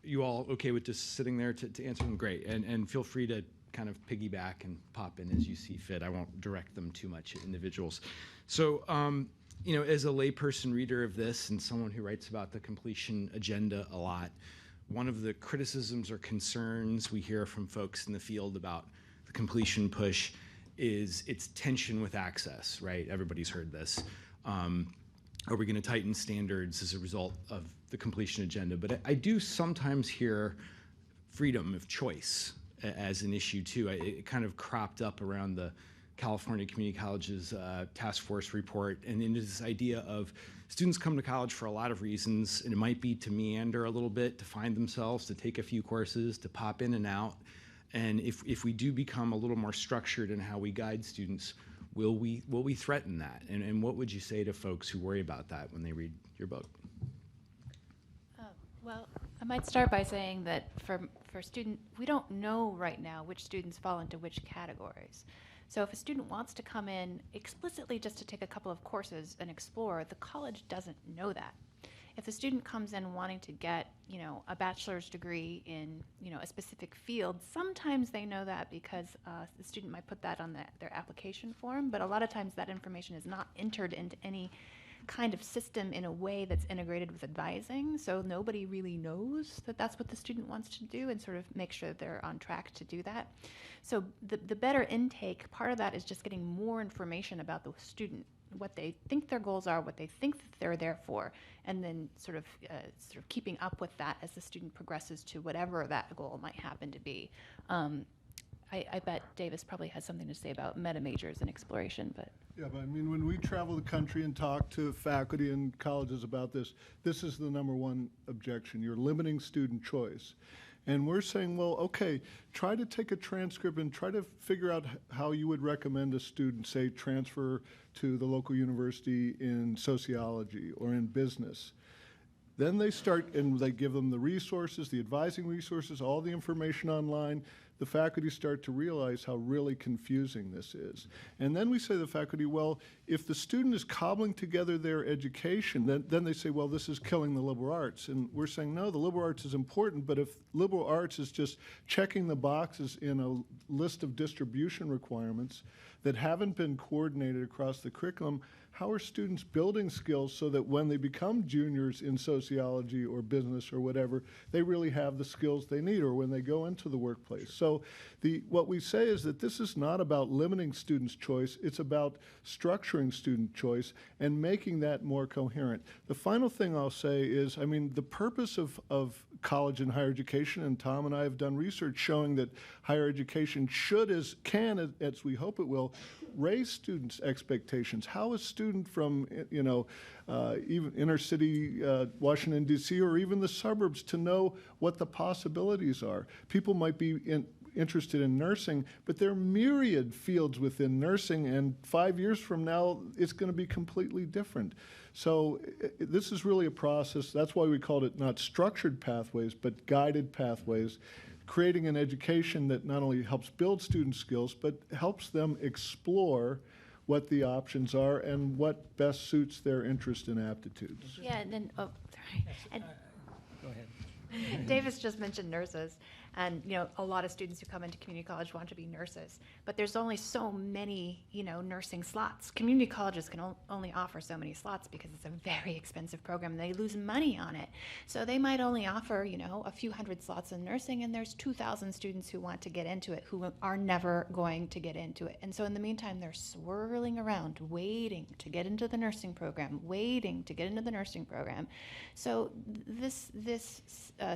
You all okay with just sitting there to answer them? Great, and feel free to kind of piggyback and pop in as you see fit. I won't direct them too much at individuals. So, as a layperson reader of this and someone who writes about the completion agenda a lot, one of the criticisms or concerns we hear from folks in the field about the completion push is its tension with access, right? Everybody's heard this. Are we going to tighten standards as a result of the completion agenda? But I do sometimes hear freedom of choice as an issue too. It kind of cropped up around the California Community Colleges Task Force report, and into this idea of students come to college for a lot of reasons, and it might be to meander a little bit, to find themselves, to take a few courses, to pop in and out. And if we do become a little more structured in how we guide students, will we threaten that? And what would you say to folks who worry about that when they read your book? Well, I might start by saying that for student, we don't know right now which students fall into which categories. So if a student wants to come in explicitly just to take a couple of courses and explore, the college doesn't know that. If the student comes in wanting to get, a bachelor's degree in, a specific field, sometimes they know that because the student might put that on their application form, but a lot of times that information is not entered into any kind of system in a way that's integrated with advising, so nobody really knows that that's what the student wants to do and sort of make sure that they're on track to do that. So the better intake, part of that is just getting more information about the student, what they think their goals are, what they think that they're there for, and then sort of keeping up with that as the student progresses to whatever that goal might happen to be. I bet Davis probably has something to say about meta majors and exploration, but. Yeah, but I mean, when we travel the country and talk to faculty and colleges about this is the number one objection. You're limiting student choice. And we're saying, well, okay, try to take a transcript and try to figure out how you would recommend a student, say, transfer to the local university in sociology or in business. Then they start and they give them the resources, the advising resources, all the information online. The faculty start to realize how really confusing this is. And then we say to the faculty, well, if the student is cobbling together their education, then they say, well, this is killing the liberal arts. And we're saying, no, the liberal arts is important, but if liberal arts is just checking the boxes in a list of distribution requirements that haven't been coordinated across the curriculum, how are students building skills so that when they become juniors in sociology or business or whatever, they really have the skills they need, or when they go into the workplace? So what we say is that this is not about limiting students' choice, it's about structuring student choice and making that more coherent. The final thing I'll say is, I mean, the purpose of college and higher education, and Tom and I have done research showing that higher education can, as we hope it will, raise students' expectations. How a student from, even inner city Washington, D.C., or even the suburbs to know what the possibilities are? People might be interested in nursing, but there are myriad fields within nursing, and 5 years from now, it's going to be completely different. So this is really a process. That's why we called it not structured pathways, but guided pathways, creating an education that not only helps build student skills, but helps them explore what the options are and what best suits their interest and aptitudes. Yeah, and then, sorry. And Go ahead. Davis just mentioned nurses, and a lot of students who come into community college want to be nurses, but there's only so many nursing slots. Community colleges can only offer so many slots because it's a very expensive program and they lose money on it. So they might only offer a few hundred slots in nursing, and there's 2,000 students who want to get into it who are never going to get into it. And so in the meantime, they're swirling around waiting to get into the nursing program, waiting to get into the nursing program. So this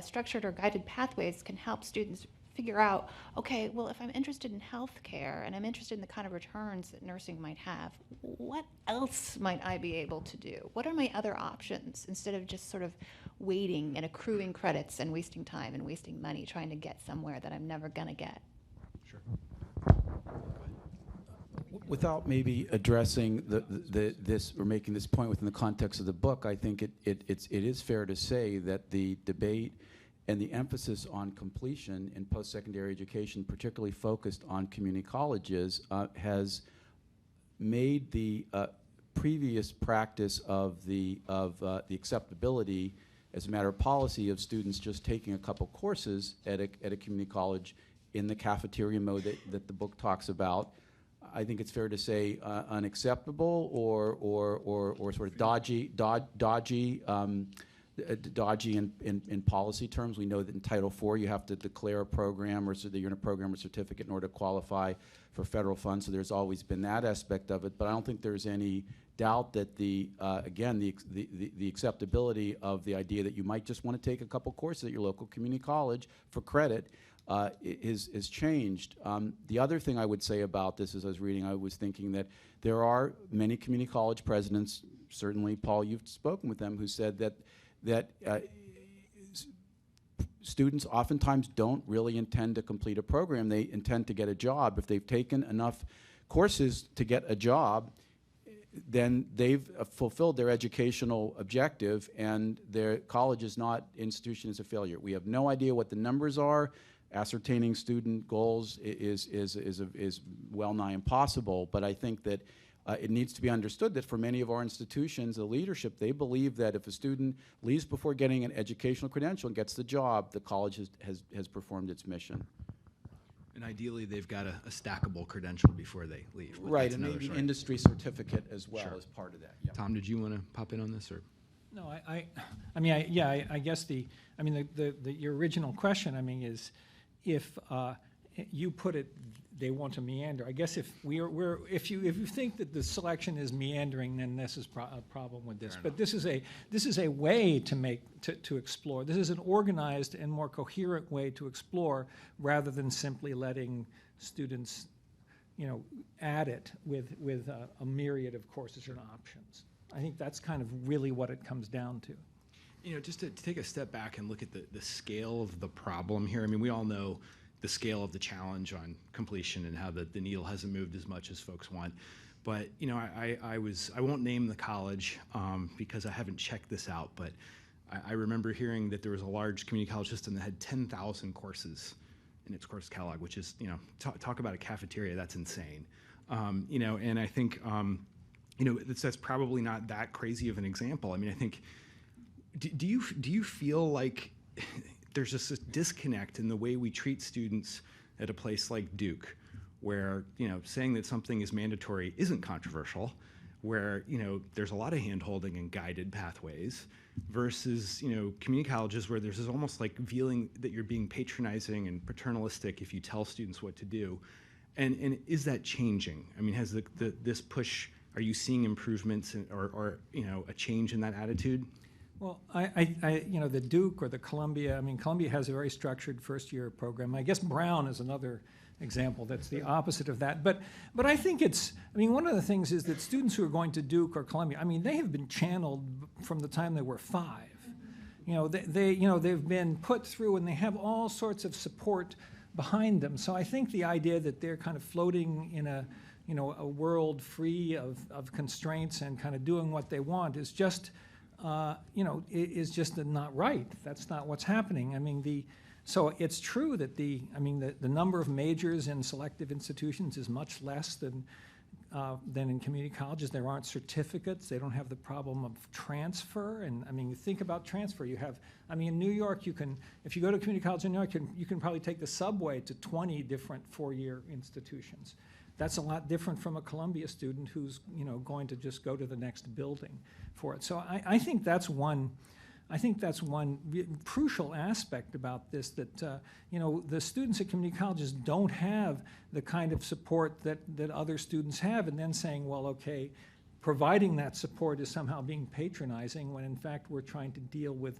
structured or guided pathways can help students figure out, okay, well, if I'm interested in healthcare and I'm interested in the kind of returns that nursing might have, what else might I be able to do? What are my other options, instead of just sort of waiting and accruing credits and wasting time and wasting money trying to get somewhere that I'm never going to get? Sure. Without maybe addressing this or making this point within the context of the book, I think it is fair to say that the debate and the emphasis on completion in post-secondary education, particularly focused on community colleges, has made the previous practice of the acceptability as a matter of policy of students just taking a couple courses at a community college in the cafeteria mode that the book talks about. I think it's fair to say unacceptable or sort of dodgy in policy terms. We know that in Title IV you have to declare a program or so that you're in a program or certificate in order to qualify for federal funds. So there's always been that aspect of it. But I don't think there's any doubt that the acceptability of the idea that you might just want to take a couple courses at your local community college for credit is changed. The other thing I would say about this, as I was reading, I was thinking that there are many community college presidents, certainly, Paul, you've spoken with them, who said that students oftentimes don't really intend to complete a program. They intend to get a job. If they've taken enough courses to get a job, then they've fulfilled their educational objective, and their college institution is a failure. We have no idea what the numbers are. Ascertaining student goals is well nigh impossible, but I think that it needs to be understood that for many of our institutions, the leadership, they believe that if a student leaves before getting an educational credential and gets the job, the college has performed its mission. And ideally, they've got a stackable credential before they leave. But Right, that's and another maybe an story. industry certificate as well Sure. as part of that. Yep. Tom, did you want to pop in on this, or? No, I guess your original question, is if you put it, they want to meander. I guess if if you think that the selection is meandering, then this is a problem with this. But this is a way to explore. This is an organized and more coherent way to explore, rather than simply letting students, add it with a myriad of courses and options. I think that's kind of really what it comes down to. Just to take a step back and look at the scale of the problem here. We all know the scale of the challenge on completion and how the needle hasn't moved as much as folks want. But, I won't name the college because I haven't checked this out, but I remember hearing that there was a large community college system that had 10,000 courses in its course catalog, which is, talk about a cafeteria, that's insane. And I think, that's probably not that crazy of an example. I think, do you feel like there's just this disconnect in the way we treat students at a place like Duke, where saying that something is mandatory isn't controversial, where there's a lot of hand-holding and guided pathways, versus community colleges where there's this almost like feeling that you're being patronizing and paternalistic if you tell students what to do, and is that changing? Has this push? Are you seeing improvements or a change in that attitude? Well, the Duke or the Columbia, Columbia has a very structured first-year program. I guess Brown is another example that's the opposite of that. But I think one of the things is that students who are going to Duke or Columbia, they have been channeled from the time they were 5. They've been put through, and they have all sorts of support behind them. So I think the idea that they're kind of floating in a world free of constraints and kind of doing what they want is just is just not right. That's not what's happening. So it's true that the number of majors in selective institutions is much less than in community colleges. There aren't certificates. They don't have the problem of transfer. And you think about transfer. You have, in New York, if you go to community college in New York, you can probably take the subway to 20 different 4-year institutions. That's a lot different from a Columbia student who's going to just go to the next building for it. So I think that's one. I think that's one crucial aspect about this, that the students at community colleges don't have the kind of support that other students have, and then saying, well, okay, providing that support is somehow being patronizing, when in fact we're trying to deal with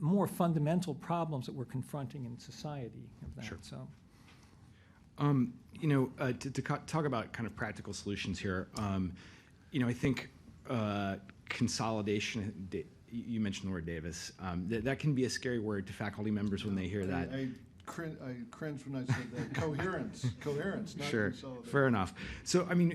more fundamental problems that we're confronting in society. Of that. Sure. So. To talk about kind of practical solutions here, I think consolidation, you mentioned the word Davis, that can be a scary word to faculty members when they hear that. I cringe when I said that. Coherence, not Sure, consolidation. fair enough. So, can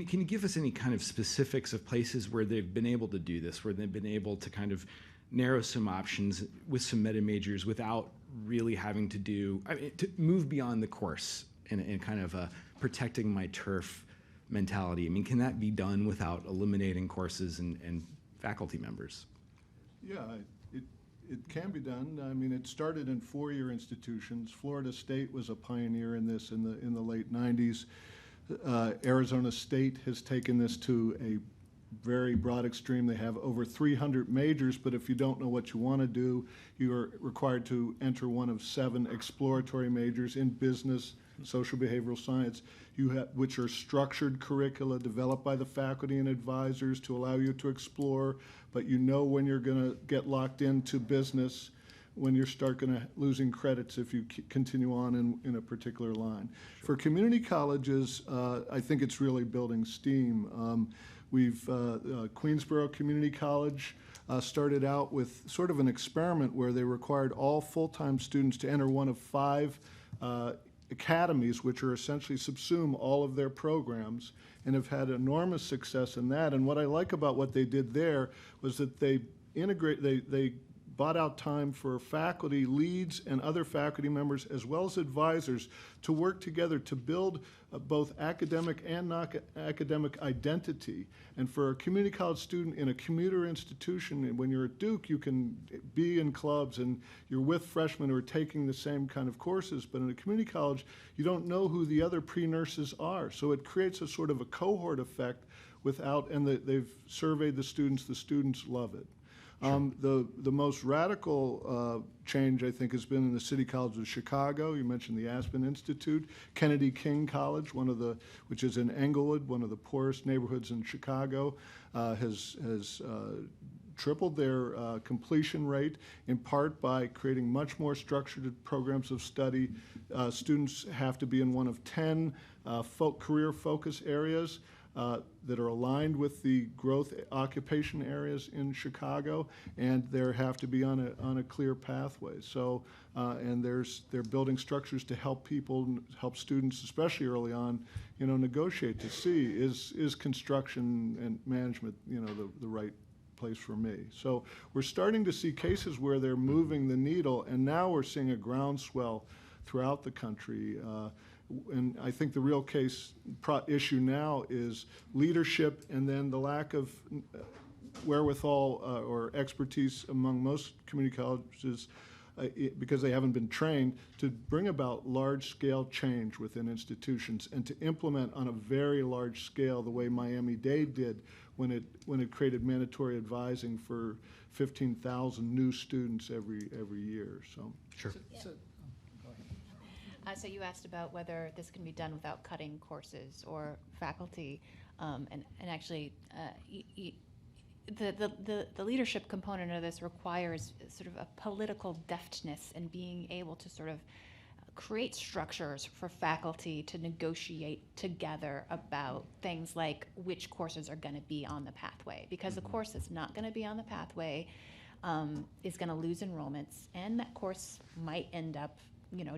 you give us any kind of specifics of places where they've been able to do this, where they've been able to kind of narrow some options with some meta majors without really having to move beyond the course and kind of protecting my turf mentality? Can that be done without eliminating courses and faculty members? Yeah, it can be done. It started in 4-year institutions. Florida State was a pioneer in this in the late 90s. Arizona State has taken this to a very broad extreme. They have over 300 majors, but if you don't know what you want to do, you are required to enter one of 7 exploratory majors in business, social behavioral science, which are structured curricula developed by the faculty and advisors to allow you to explore, but when you're going to get locked into business, when you start losing credits if you continue on in a particular line. Sure. For community colleges, I think it's really building steam. Queensborough Community College started out with sort of an experiment where they required all full-time students to enter one of 5 academies, which are essentially subsume all of their programs, and have had enormous success in that. And what I like about what they did there was that they bought out time for faculty, leads, and other faculty members, as well as advisors, to work together to build both academic and non-academic identity. And for a community college student in a commuter institution, when you're at Duke, you can be in clubs and you're with freshmen who are taking the same kind of courses, but in a community college, you don't know who the other pre-nurses are. So it creates a sort of a cohort effect they've surveyed the students love it. Sure. The most radical change, I think, has been in the City College of Chicago. You mentioned the Aspen Institute. Kennedy King College, which is in Englewood, one of the poorest neighborhoods in Chicago, has tripled their completion rate, in part by creating much more structured programs of study. Students have to be in one of 10 career focus areas that are aligned with the growth occupation areas in Chicago, and they have to be on a clear pathway. So, and they're building structures to help students, especially early on, negotiate to see is construction and management, the right place for me. So we're starting to see cases where they're moving the needle, and now we're seeing a groundswell throughout the country. And I think the real issue now is leadership, and then the lack of wherewithal or expertise among most community colleges because they haven't been trained to bring about large-scale change within institutions and to implement on a very large scale the way Miami-Dade did when it created mandatory advising for 15,000 new students every year. So sure. So you asked about whether this can be done without cutting courses or faculty, and actually the leadership component of this requires sort of a political deftness and being able to sort of create structures for faculty to negotiate together about things like which courses are going to be on the pathway, because the course that's not going to be on the pathway is going to lose enrollments, and that course might end up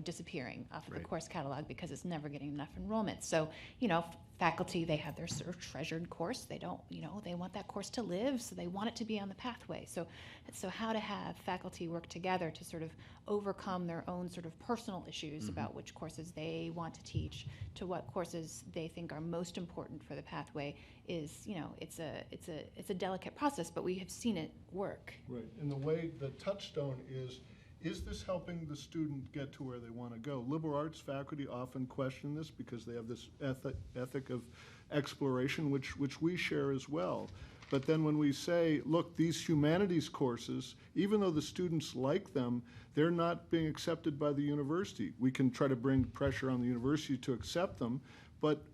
disappearing off of the course catalog because it's never getting enough enrollment. So, faculty, they have their sort of treasured course. They don't, they want that course to live, so they want it to be on the pathway. So how to have faculty work together to sort of overcome their own sort of personal issues about which courses they want to teach to what courses they think are most important for the pathway is, it's a delicate process, but we have seen it work. Right, and the way the touchstone is this helping the student get to where they want to go? Liberal arts faculty often question this because they have this ethic of exploration, which we share as well. But then when we say, look, these humanities courses, even though the students like them, they're not being accepted by the university. We can try to bring pressure on the university to accept them,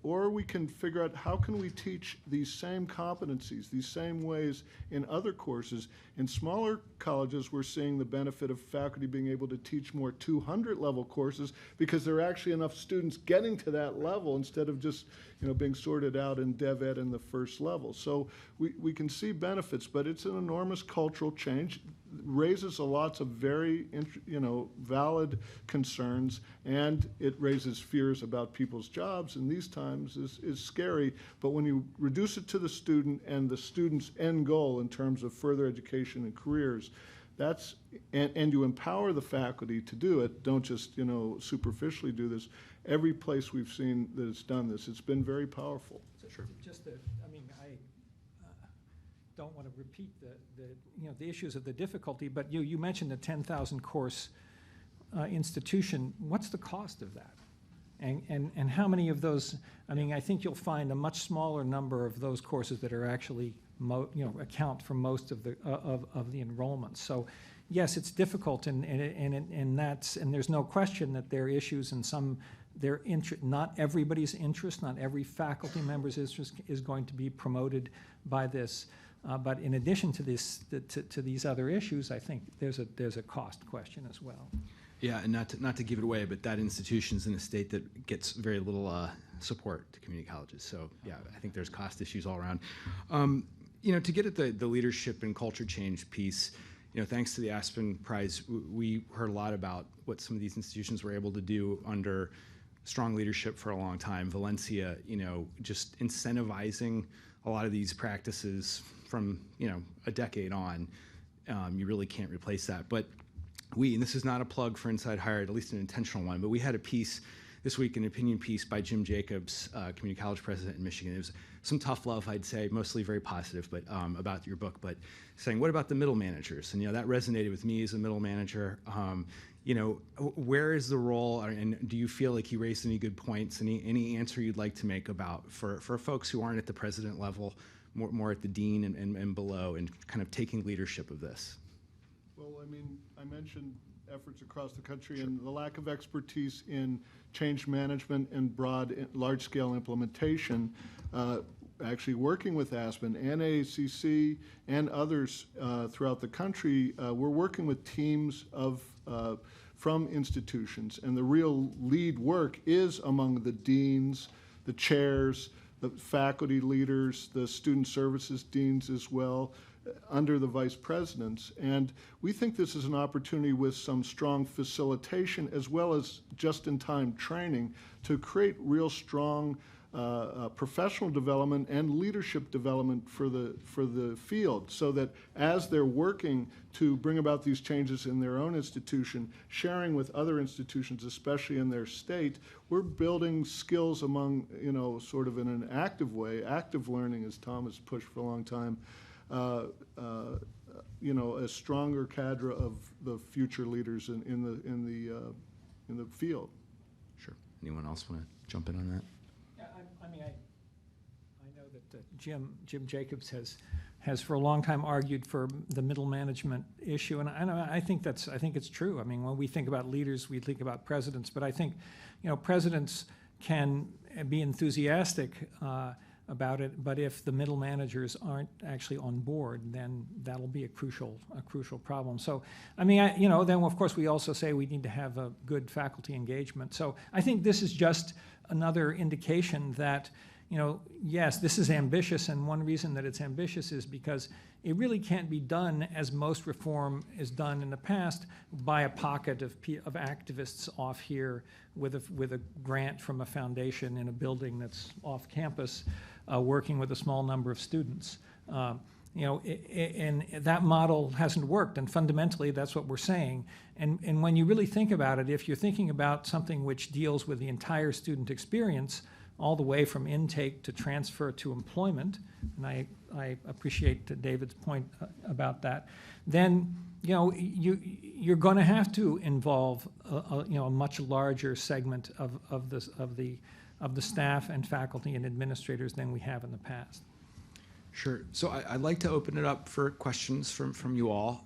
or we can figure out how can we teach these same competencies, these same ways in other courses. In smaller colleges, we're seeing the benefit of faculty being able to teach more 200-level courses because there are actually enough students getting to that level instead of just being sorted out in Dev Ed in the first level. So we can see benefits, but it's an enormous cultural change. Raises lots of very valid concerns, and it raises fears about people's jobs, and these times is scary. But when you reduce it to the student and the student's end goal in terms of further education and careers, and you empower the faculty to do it, don't just superficially do this. Every place we've seen that it's done this, it's been very powerful. Sure. I don't want to repeat the issues of the difficulty, but you mentioned a 10,000 course institution. What's the cost of that? And how many of those? I think you'll find a much smaller number of those courses that are actually account for most of the enrollments. So, yes, it's difficult, and there's no question that there are issues and not everybody's interest, not every faculty member's interest is going to be promoted by this. But in addition to this, to these other issues, I think there's a cost question as well. Yeah, and not to give it away, but that institution's in a state that gets very little support to community colleges. So yeah, I think there's cost issues all around. To get at the leadership and culture change piece, thanks to the Aspen Prize, we heard a lot about what some of these institutions were able to do under strong leadership for a long time. Valencia, just incentivizing a lot of these practices from, a decade on. You really can't replace that. But and this is not a plug for Inside Higher Ed, at least an intentional one, but we had a piece this week, an opinion piece by Jim Jacobs, community college president in Michigan. It was some tough love, I'd say, mostly very positive, but about your book, but saying, what about the middle managers? And that resonated with me as a middle manager. Where is the role, and do you feel like he raised any good points, any answer you'd like to make about, for folks who aren't at the president level, more at the dean and below, and kind of taking leadership of this? Well, I mentioned efforts across the country and the lack of expertise in change management and large-scale implementation. Actually working with Aspen and AACC and others throughout the country, we're working with teams from institutions, and the real lead work is among the deans, the chairs, the faculty leaders, the student services deans as well, under the vice presidents. And we think this is an opportunity with some strong facilitation as well as just-in-time training to create real strong professional development and leadership development for the field, so that as they're working to bring about these changes in their own institution, sharing with other institutions, especially in their state, we're building skills among, sort of in an active way, active learning, as Tom has pushed for a long time, a stronger cadre of the future leaders in the field. Sure. Anyone else want to jump in on that? I know that Jim Jacobs has for a long time argued for the middle management issue, and I think it's true. When we think about leaders, we think about presidents, but I think presidents can be enthusiastic about it, but if the middle managers aren't actually on board, then that'll be a crucial problem. So, then of course we also say we need to have a good faculty engagement. So I think this is just another indication that, yes, this is ambitious, and one reason that it's ambitious is because it really can't be done as most reform is done in the past by a pocket of activists off here with a grant from a foundation in a building that's off campus, working with a small number of students. And that model hasn't worked, and fundamentally that's what we're saying. And when you really think about it, if you're thinking about something which deals with the entire student experience, all the way from intake to transfer to employment, and I appreciate David's point about that, then you're going to have to involve a much larger segment of the staff and faculty and administrators than we have in the past. Sure. So I'd like to open it up for questions from you all.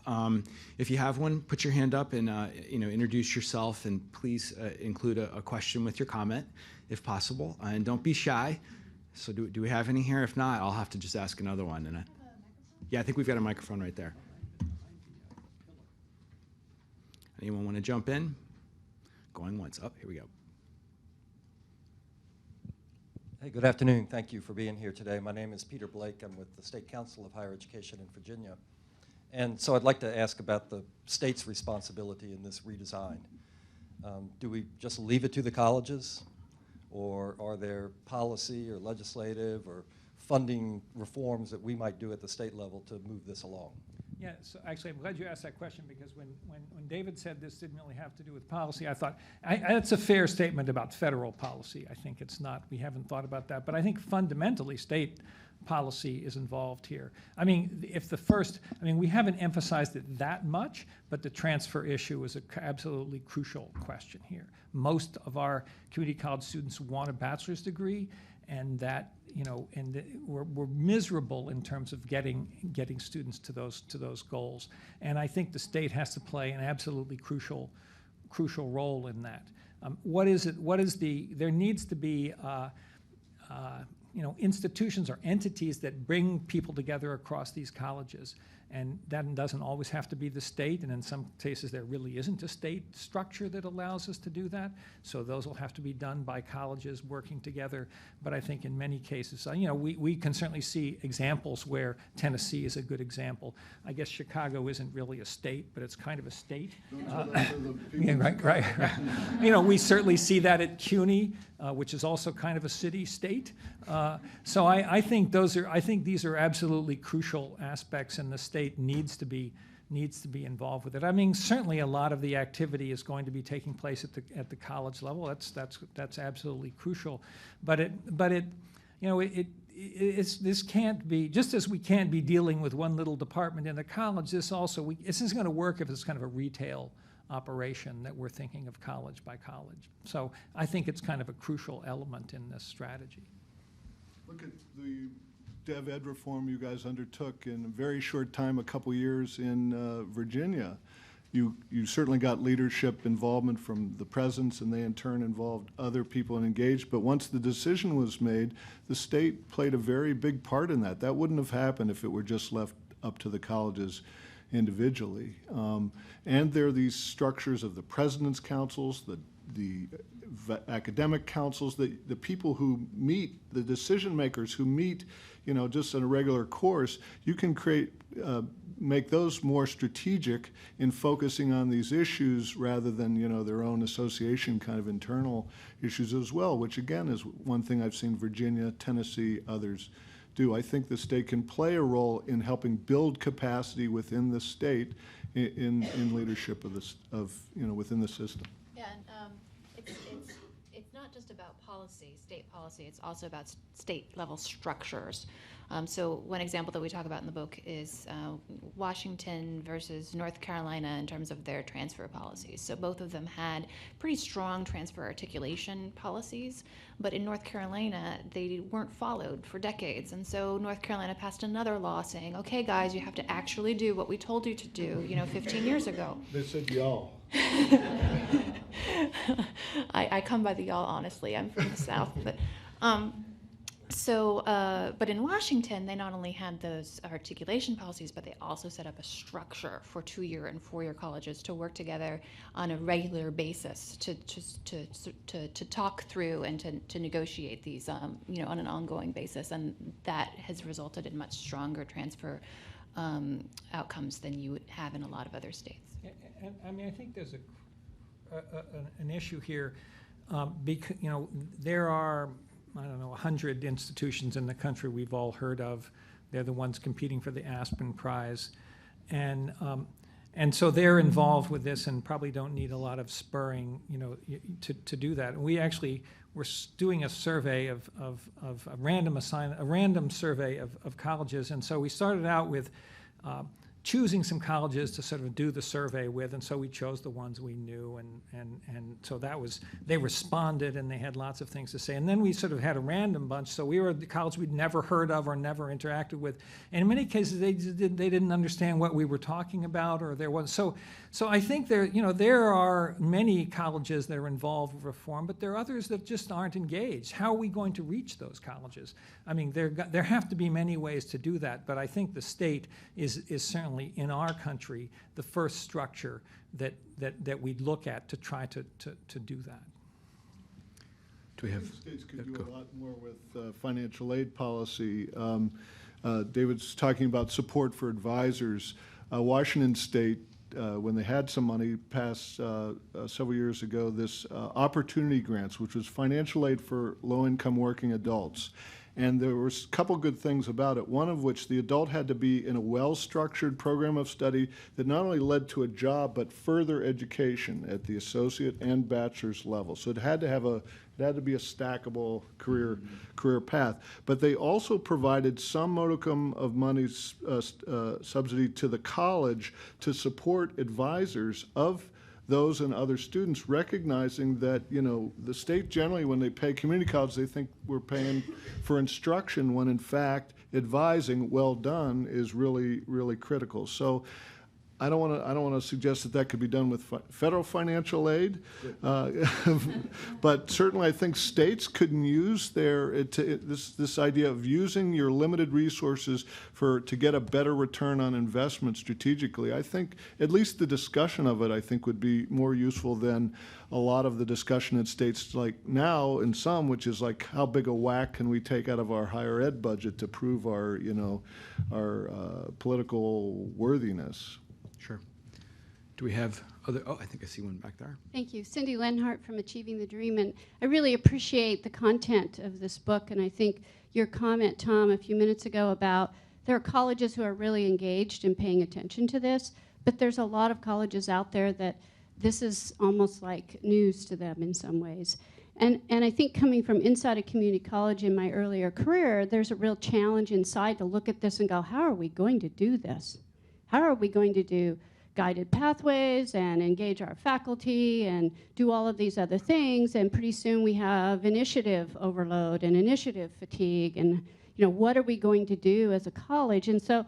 If you have one, put your hand up and introduce yourself, and please include a question with your comment, if possible. And don't be shy. So do we have any here? If not, I'll have to just ask another one. And yeah, I think we've got a microphone right there. Anyone want to jump in? Going once. Oh, here we go. Hey, good afternoon. Thank you for being here today. My name is Peter Blake. I'm with the State Council of Higher Education in Virginia. And so I'd like to ask about the state's responsibility in this redesign. Do we just leave it to the colleges? Or are there policy or legislative or funding reforms that we might do at the state level to move this along? Yeah, so actually I'm glad you asked that question, because when David said this didn't really have to do with policy, I thought that's a fair statement about federal policy. I think it's not, we haven't thought about that, but I think fundamentally state policy is involved here. We haven't emphasized it that much, but the transfer issue is an absolutely crucial question here. Most of our community college students want a bachelor's degree, and that, we're miserable in terms of getting students to those goals. And I think the state has to play an absolutely crucial role in that. There needs to be institutions or entities that bring people together across these colleges. And that doesn't always have to be the state, and in some cases there really isn't a state structure that allows us to do that. So those will have to be done by colleges working together. But I think in many cases, we can certainly see examples where Tennessee is a good example. I guess Chicago isn't really a state, but it's kind of a state. Yeah, right. We certainly see that at CUNY, which is also kind of a city-state. So I think these are absolutely crucial aspects, and the state needs to be involved with it. I mean, certainly a lot of the activity is going to be taking place at the college level. That's absolutely crucial. But this can't be, just as we can't be dealing with one little department in the college. This isn't going to work if it's kind of a retail operation that we're thinking of college by college. So I think it's kind of a crucial element in this strategy. Look at the Dev Ed reform you guys undertook in a very short time, a couple years in Virginia. You certainly got leadership involvement from the presidents, and they in turn involved other people and engaged. But once the decision was made, the state played a very big part in that. That wouldn't have happened if it were just left up to the colleges individually. And there are these structures of the president's councils, the academic councils, the people who meet, the decision makers who meet, just in a regular course. You can make those more strategic in focusing on these issues rather than, their own association kind of internal issues as well, which again is one thing I've seen Virginia, Tennessee, others do. I think the state can play a role in helping build capacity within the state in leadership within the system. Yeah, and it's not just about policy, state policy. It's also about state-level structures. So one example that we talk about in the book is Washington versus North Carolina in terms of their transfer policies. So both of them had pretty strong transfer articulation policies, but in North Carolina, they weren't followed for decades. And so North Carolina passed another law saying, okay, guys, you have to actually do what we told you to do, 15 years ago. They said y'all. I come by the y'all, honestly. I'm from the South. But but in Washington, they not only had those articulation policies, but they also set up a structure for 2-year and 4-year colleges to work together on a regular basis to talk through and to negotiate these, on an ongoing basis. And that has resulted in much stronger transfer outcomes than you would have in a lot of other states. And I mean, I think there's an issue here because, there are, 100 institutions in the country we've all heard of. They're the ones competing for the Aspen Prize. And so they're involved with this and probably don't need a lot of spurring, to do that. And we actually were doing a survey of a random survey of colleges. And so we started out with choosing some colleges to sort of do the survey with, and so we chose the ones we knew, and so they responded, and they had lots of things to say. And then we sort of had a random bunch, so we were the college we'd never heard of or never interacted with. And in many cases, they didn't understand what we were talking about, or there was so I think there are many colleges that are involved with reform, but there are others that just aren't engaged. How are we going to reach those colleges? I mean, there have to be many ways to do that, but I think the state is certainly in our country the first structure that we'd look at to try to do that. Do we have? States could do a lot more with financial aid policy. David's talking about support for advisors. Washington State, when they had some money, passed several years ago this opportunity grants, which was financial aid for low-income working adults. And there were a couple good things about it, one of which the adult had to be in a well-structured program of study that not only led to a job, but further education at the associate and bachelor's level. So it had to be a stackable career path. But they also provided some modicum of money subsidy to the college to support advisors of those and other students, recognizing that, the state generally, when they pay community college, they think we're paying for instruction, when in fact advising well done is really, really critical. So I don't want to suggest that could be done with federal financial aid, but certainly I think states could use this idea of using your limited resources to get a better return on investment strategically. I think at least the discussion of it, I think, would be more useful than a lot of the discussion in states like now in some, which is like how big a whack can we take out of our higher ed budget to prove our political worthiness. Sure. Do we have other? Oh, I think I see one back there. Thank you. Cindy Lenhart from Achieving the Dream. And I really appreciate the content of this book. And I think your comment, Tom, a few minutes ago about there are colleges who are really engaged in paying attention to this, but there's a lot of colleges out there that this is almost like news to them in some ways. And I think coming from inside a community college in my earlier career, there's a real challenge inside to look at this and go, how are we going to do this? How are we going to do guided pathways and engage our faculty and do all of these other things? And pretty soon we have initiative overload and initiative fatigue. And what are we going to do as a college? And so,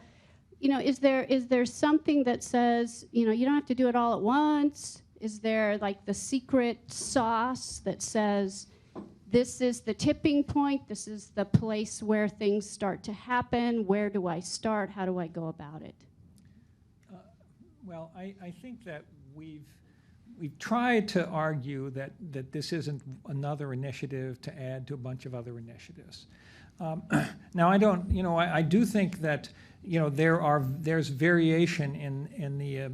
is there something that says, you don't have to do it all at once? Is there like the secret sauce that says, this is the tipping point, this is the place where things start to happen, where do I start, how do I go about it? Well, I think that we've tried to argue that this isn't another initiative to add to a bunch of other initiatives. Now, I do think that there's variation in the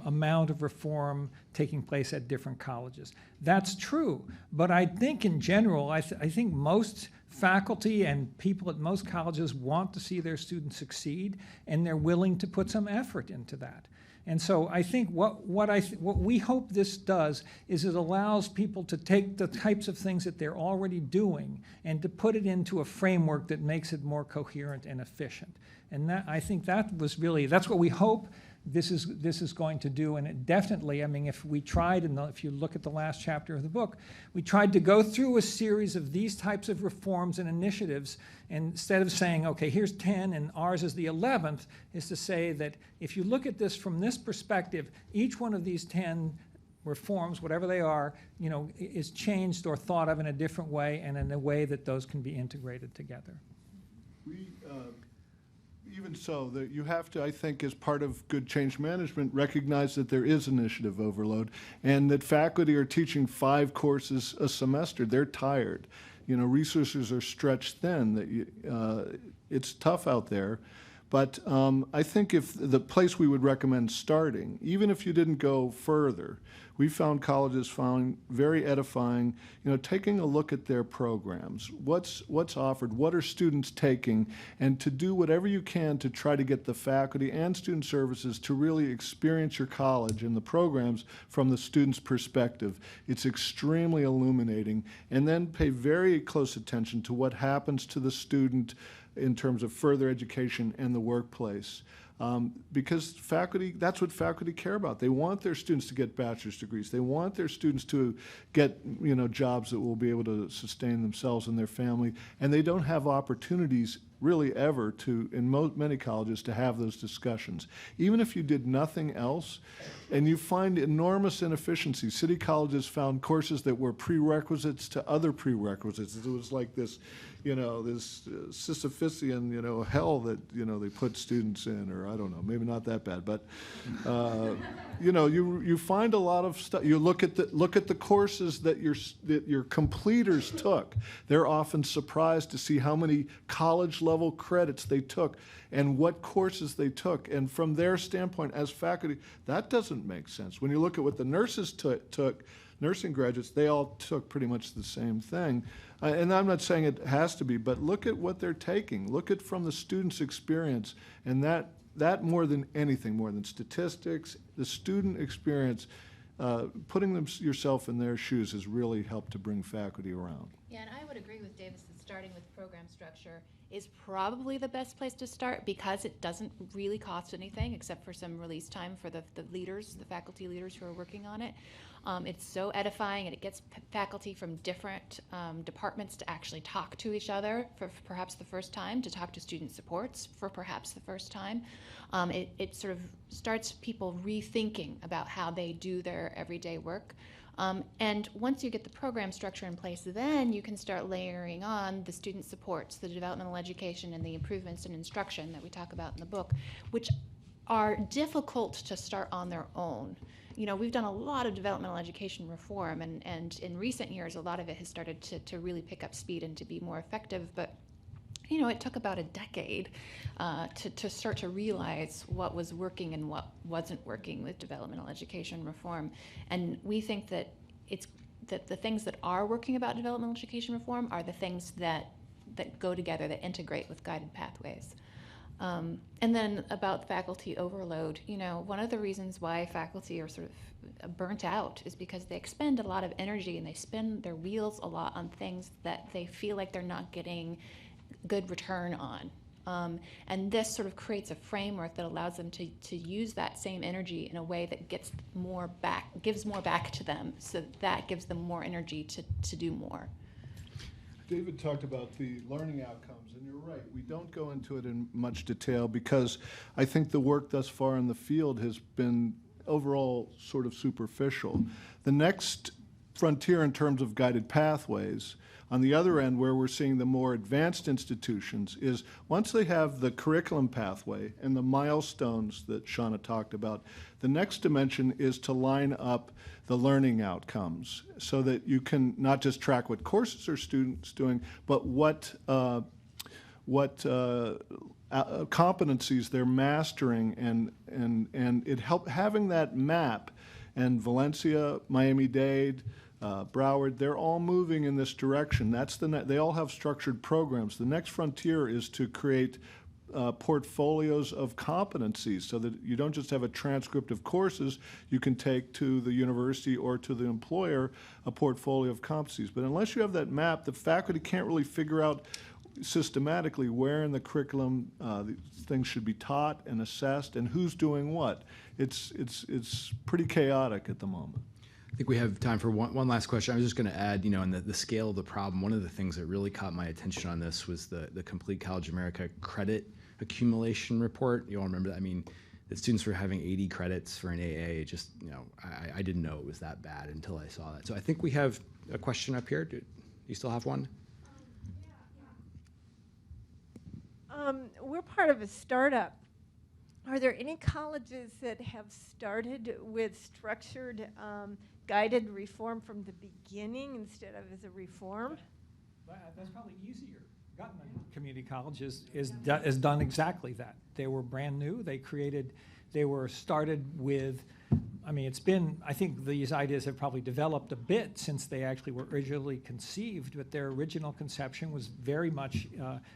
amount of reform taking place at different colleges. That's true, but I think in general, I think most faculty and people at most colleges want to see their students succeed, and they're willing to put some effort into that. And so I think what we hope this does is it allows people to take the types of things that they're already doing and to put it into a framework that makes it more coherent and efficient. And I think that's what we hope this is going to do. And it definitely, if we tried, and if you look at the last chapter of the book, we tried to go through a series of these types of reforms and initiatives, and instead of saying, okay, here's 10 and ours is the 11th, is to say that if you look at this from this perspective, each one of these 10 reforms, whatever they are, is changed or thought of in a different way, and in a way that those can be integrated together. Even so, that you have to, I think, as part of good change management, recognize that there is initiative overload and that faculty are teaching 5 courses a semester. They're tired. Resources are stretched thin. It's tough out there. But I think if the place we would recommend starting, even if you didn't go further, we found colleges found very edifying, taking a look at their programs, what's offered, what are students taking, and to do whatever you can to try to get the faculty and student services to really experience your college and the programs from the student's perspective. It's extremely illuminating. And then pay very close attention to what happens to the student in terms of further education and the workplace. Because faculty, that's what faculty care about. They want their students to get bachelor's degrees. They want their students to get, jobs that will be able to sustain themselves and their family. And they don't have opportunities really ever to, in many colleges, to have those discussions. Even if you did nothing else, and you find enormous inefficiencies. City colleges found courses that were prerequisites to other prerequisites. It was like this, this Sisyphusian, hell that, they put students in, or I don't know, maybe not that bad, but, you find a lot of stuff. You look at the courses that your completers took. They're often surprised to see how many college-level credits they took and what courses they took. And from their standpoint as faculty, that doesn't make sense. When you look at what the nurses took, nursing graduates, they all took pretty much the same thing. And I'm not saying it has to be, but look at what they're taking. Look at from the student's experience, and that more than anything, more than statistics, the student experience, putting yourself in their shoes has really helped to bring faculty around. Yeah, and I would agree with Davis that starting with program structure is probably the best place to start because it doesn't really cost anything except for some release time for the leaders, the faculty leaders who are working on it. It's so edifying, and it gets faculty from different departments to actually talk to each other for perhaps the first time, to talk to student supports for perhaps the first time. It sort of starts people rethinking about how they do their everyday work. And once you get the program structure in place, then you can start layering on the student supports, the developmental education, and the improvements in instruction that we talk about in the book, which are difficult to start on their own. You know, we've done a lot of developmental education reform, and in recent years, a lot of it has started to really pick up speed and to be more effective. But, you know, it took about a decade to start to realize what was working and what wasn't working with developmental education reform. And we think that that the things that are working about developmental education reform are the things that go together, that integrate with guided pathways. And then about faculty overload, you know, one of the reasons why faculty are sort of burnt out is because they expend a lot of energy and they spin their wheels a lot on things that they feel like they're not getting good return on. And this sort of creates a framework that allows them to use that same energy in a way that gives more back to them, so that gives them more energy to do more. David talked about the learning outcomes, and you're right. We don't go into it in much detail because I think the work thus far in the field has been overall sort of superficial. The next frontier in terms of guided pathways, on the other end, where we're seeing the more advanced institutions, is once they have the curriculum pathway and the milestones that Shanna talked about, the next dimension is to line up the learning outcomes so that you can not just track what courses are students doing, but what competencies they're mastering, and it having that map. And Valencia, Miami-Dade, Broward, they're all moving in this direction. They all have structured programs. The next frontier is to create portfolios of competencies so that you don't just have a transcript of courses, you can take to the university or to the employer a portfolio of competencies. But unless you have that map, the faculty can't really figure out systematically where in the curriculum things should be taught and assessed and who's doing what. It's pretty chaotic at the moment. I think we have time for one last question. I was just going to add, you know, in the scale of the problem, one of the things that really caught my attention on this was the Complete College America credit accumulation report. You all remember that? I mean, the students were having 80 credits for an AA. Just, you know, I didn't know it was that bad until I saw that. So I think we have a question up here. Do you still have one? We're part of a startup. Are there any colleges that have started with structured guided reform from the beginning instead of as a reform? That's probably easier. Gutman Community College is done exactly that. They were brand new. They were started with, I mean, I think these ideas have probably developed a bit since they actually were originally conceived, but their original conception was very much,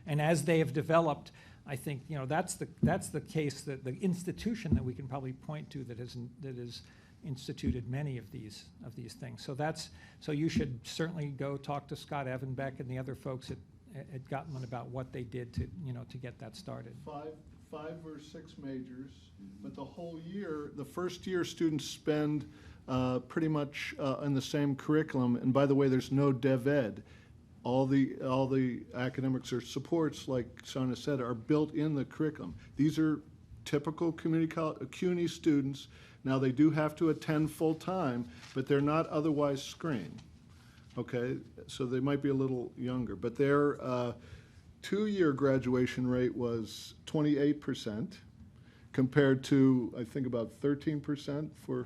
and as they have developed, I think, you know, that's the case, that the institution that we can probably point to that is instituted many of these things. So you should certainly go talk to Scott Evenbeck and the other folks at Gutman about what they did to get that started. Five or six majors, but the whole year, the first year, students spend pretty much in the same curriculum. And by the way, there's no dev ed. All the academics or supports, like Shanna said, are built in the curriculum. These are typical community college CUNY students. Now they do have to attend full time, but they're not otherwise screened. Okay, so they might be a little younger, but their two-year graduation rate was 28% compared to, I think, about 13% for,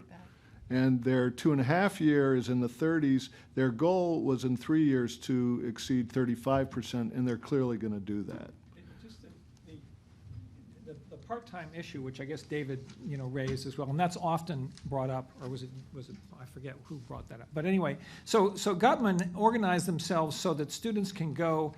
and their 2.5 year is in the 30s. Their goal was in 3 years to exceed 35%, and they're clearly going to do that. Just the part-time issue, which I guess David, you know, raised as well, and that's often brought up, or was it I forget who brought that up. But anyway, so Gutman organized themselves so that students can go.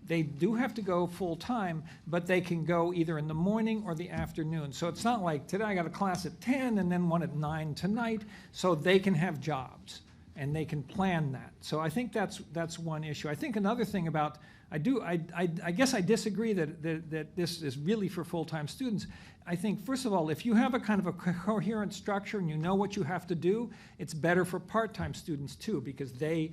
They do have to go full-time, but they can go either in the morning or the afternoon. So it's not like, today I got a class at 10 and then one at 9 tonight, so they can have jobs and they can plan that. So I think that's one issue. I think another thing about I guess I disagree that this is really for full-time students. I think, first of all, if you have a kind of a coherent structure and you know what you have to do, it's better for part-time students too, because they're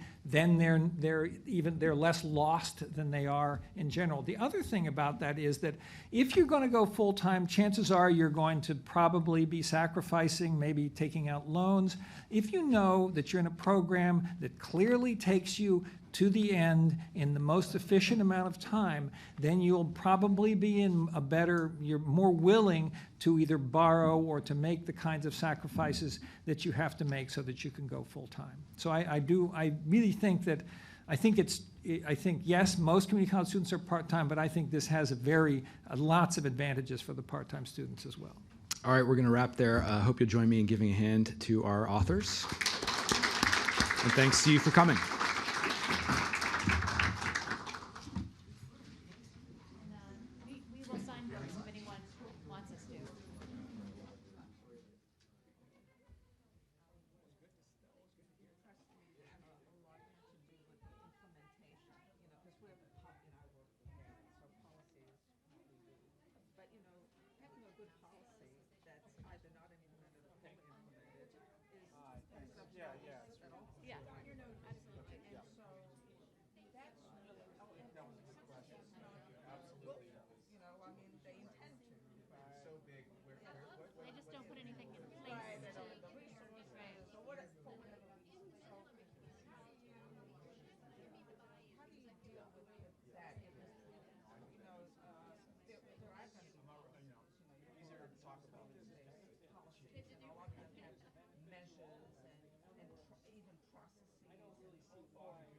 less lost than they are in general. The other thing about that is that if you're going to go full-time, chances are you're going to probably be sacrificing, maybe taking out loans. If you know that you're in a program that clearly takes you to the end in the most efficient amount of time, then you'll probably be in a better, you're more willing to either borrow or to make the kinds of sacrifices that you have to make so that you can go full time. So I really think that, I think yes, most community college students are part-time, but I think this has lots of advantages for the part-time students as well. All right, we're going to wrap there. I hope you'll join me in giving a hand to our authors. And thanks to you for coming. We will sign books if anyone wants us to. Yeah. They just don't put anything in place measures and even processes